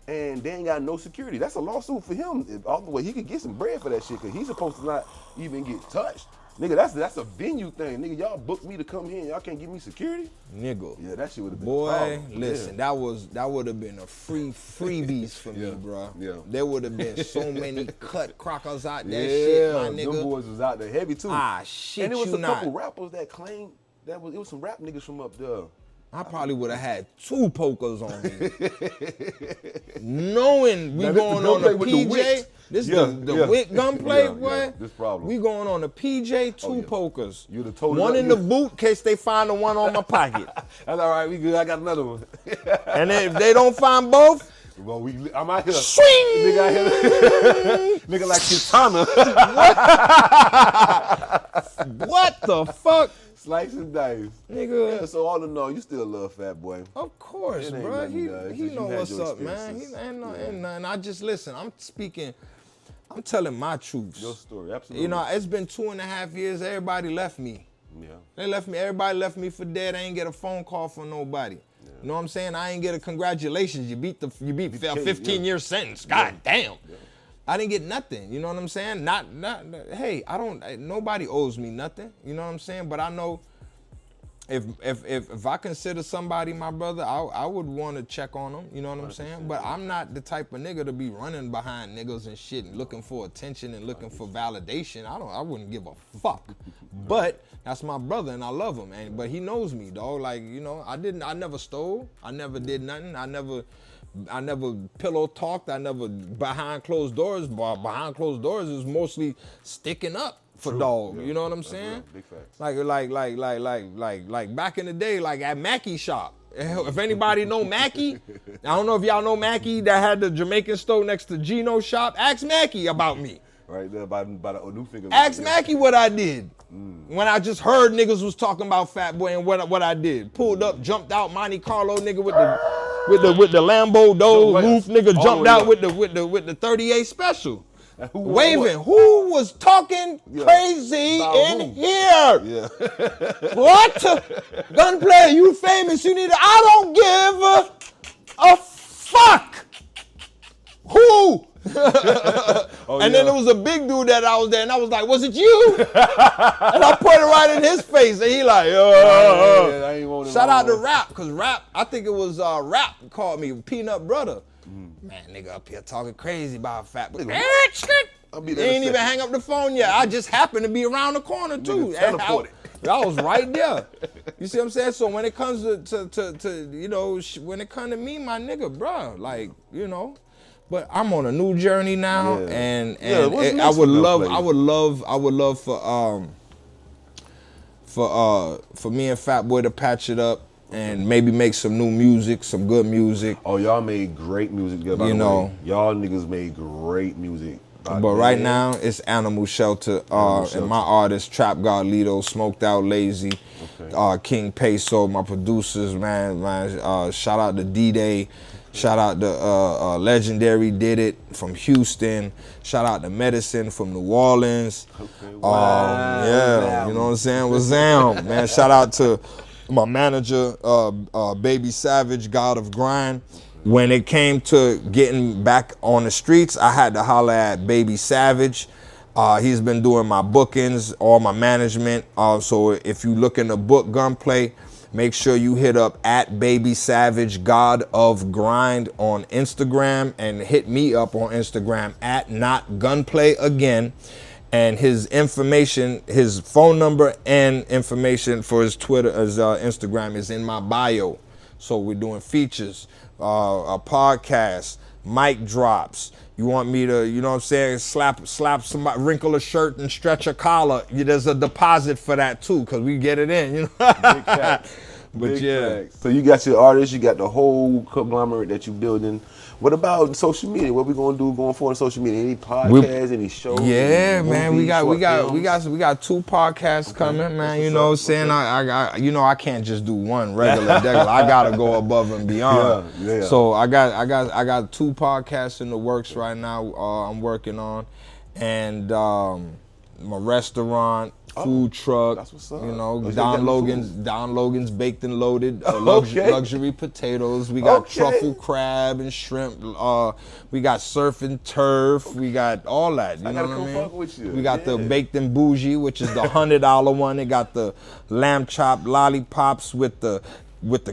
and they ain't got no security? That's a lawsuit for him. All the way, he could get some bread for that shit because he's supposed to not even get touched. Nigga, that's a venue thing. Nigga, y'all booked me to come here and y'all can't give me security? Nigga. Yeah, that shit would have been Boy, listen, that would have been a freebies for me, bro. Yeah. There would have been so many cut crackers out that shit, my nigga. Them boys was out there heavy too. Shit, and it was you a couple rappers that claimed it was some rap niggas from up there. I probably would have had 2 pokers on me. Knowing we going on a PJ, this the Wick Gunplay, boy. This problem. We going on a PJ, 2 pokers. You'd have told one in the boot in case they find the one on my pocket. That's all right, we good. I got another one. And if they don't find both, well, I'm out here. Swing! Nigga out here. Nigga like Kitana. What the fuck? Slice and dice. Nigga. Yeah, so all in all, you still love Fat Boy. Of course, bro. He know what's up, man. Ain't nothing. I just listen. I'm telling my truth. Your story, absolutely. You know, it's been 2.5 years. Everybody left me. Yeah. They left me. Everybody left me for dead. I ain't get a phone call from nobody. Yeah. You know what I'm saying? I ain't get a congratulations. You beat a 15-year sentence. God damn. Yeah. I didn't get nothing. You know what I'm saying? Hey, nobody owes me nothing. You know what I'm saying? But I know if I consider somebody my brother, I would want to check on them. You know what I'm saying? But I'm not the type of nigga to be running behind niggas and shit and looking for attention and looking for validation. I wouldn't give a fuck. But that's my brother and I love him. But he knows me, dog. Like, you know, I never stole. I never did nothing. I never pillow talked. I never behind closed doors. Behind closed doors is mostly sticking up for dog. Yeah, you know what I'm saying? Big facts. Like back in the day, like at Mackey shop. If anybody know Mackey, I don't know if y'all know Mackey that had the Jamaican store next to Gino's shop. Ask Mackey about me. Right there by the new finger. Ask Mackey what I did. When I just heard niggas was talking about Fat Boy and what I did. Pulled up, jumped out, Monte Carlo nigga with the Lambo door roof nigga jumped out with the 38 special. Waving. Who was talking crazy in here? Yeah. What? Gunplay, you famous. You need to. I don't give a fuck. Who? And then there was a big dude that I was there, and I was like, was it you? And I put it right in his face, and he like, shout out to Rap, because Rap, I think it was Rap called me Peanut Brother. Man, nigga up here talking crazy about Fat Boy. He ain't even hang up the phone yet. I just happened to be around the corner too. I was right there. You see what I'm saying? So when it comes to you know, when it comes to me, my nigga, bro, like, you know. But I'm on a new journey now, and I would love for me and Fat Boy to patch it up and maybe make some new music, some good music. Oh, y'all made great music together. By the way. Y'all niggas made great music. But right now it's Animal Shelter, and my artist Trap God Lido, Smoked Out Lazy, King Peso, my producers, man. Shout out to D-Day. Shout out to Legendary Did It from Houston. Shout out to Medicine from New Orleans. Yeah, you know what I'm saying? Wazam, man. Shout out to my manager, Baby Savage, God of Grind. When it came to getting back on the streets, I had to holler at Baby Savage. He's been doing my bookings, all my management. So if you look in the book Gunplay, make sure you hit up at Baby Savage God of Grind on Instagram, and hit me up on Instagram at Not Gunplay Again. And his information, his phone number and information for his Twitter, his Instagram is in my bio. So we're doing features, a podcast, mic drops. You want me to, you know what I'm saying, slap somebody, wrinkle a shirt and stretch a collar. There's a deposit for that too, because we get it in, you know. Big facts. But Big yeah. facts. So you got your artists, you got the whole conglomerate that you building. What about social media? What we gonna do going forward on social media? Any podcasts, any shows? Yeah, any man, movies, we short films? got 2 podcasts coming, man. You know what I'm saying? Okay. I can't just do one regular. I gotta go above and beyond. Yeah. So I got 2 podcasts in the works right now. I'm working on, and my restaurant. Food truck, that's what's up. You know, Oh, Don Logan's Baked and Loaded, luxury potatoes. We got truffle crab and shrimp. We got surf and turf. We got all that. You know what I mean? Fuck with you. We got the Baked and Bougie, which is the $100 one. They got the lamb chop lollipops with the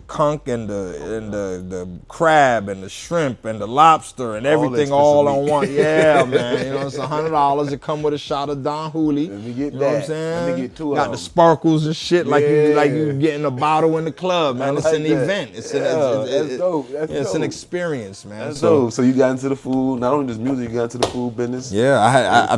conch and the crab and the shrimp and the lobster and everything all on one. Yeah, man. You know, it's $100. It come with a shot of Don Julio. Let me get you that. Know what I'm saying? Let me get 2 of got them. the sparkles and shit like you getting a bottle in the club, man. It's an event. It's that's dope. It's an experience, man. That's dope. So you got into the food, not only just music, you got into the food business. Yeah,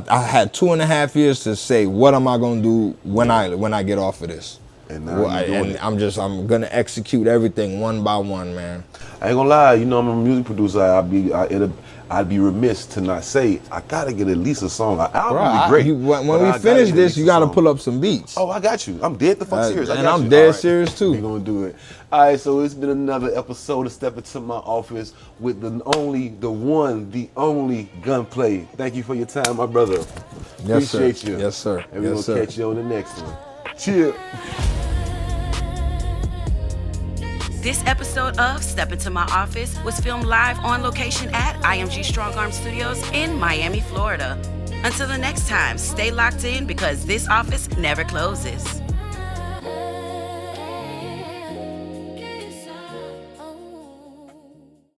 I had 2.5 years to say what am I gonna do when I get off of this. And now I'm gonna execute everything one by one, man. I ain't gonna lie, you know I'm a music producer. I'd be remiss to not say I gotta get at least a song. An album would be great. When we finish this, you gotta pull up some beats. Oh, I got you. I'm dead the fuck serious. And I'm dead serious too. We gonna do it. All right, so it's been another episode of Step Into My Office with the one, the only Gunplay. Thank you for your time, my brother. Yes, Appreciate sir. you. Yes, sir. And we're Yes, gonna sir. catch you on the next one. Cheers. This episode of Step Into My Office was filmed live on location at IMG Strong Arm Studios in Miami, Florida. Until the next time, stay locked in because this office never closes.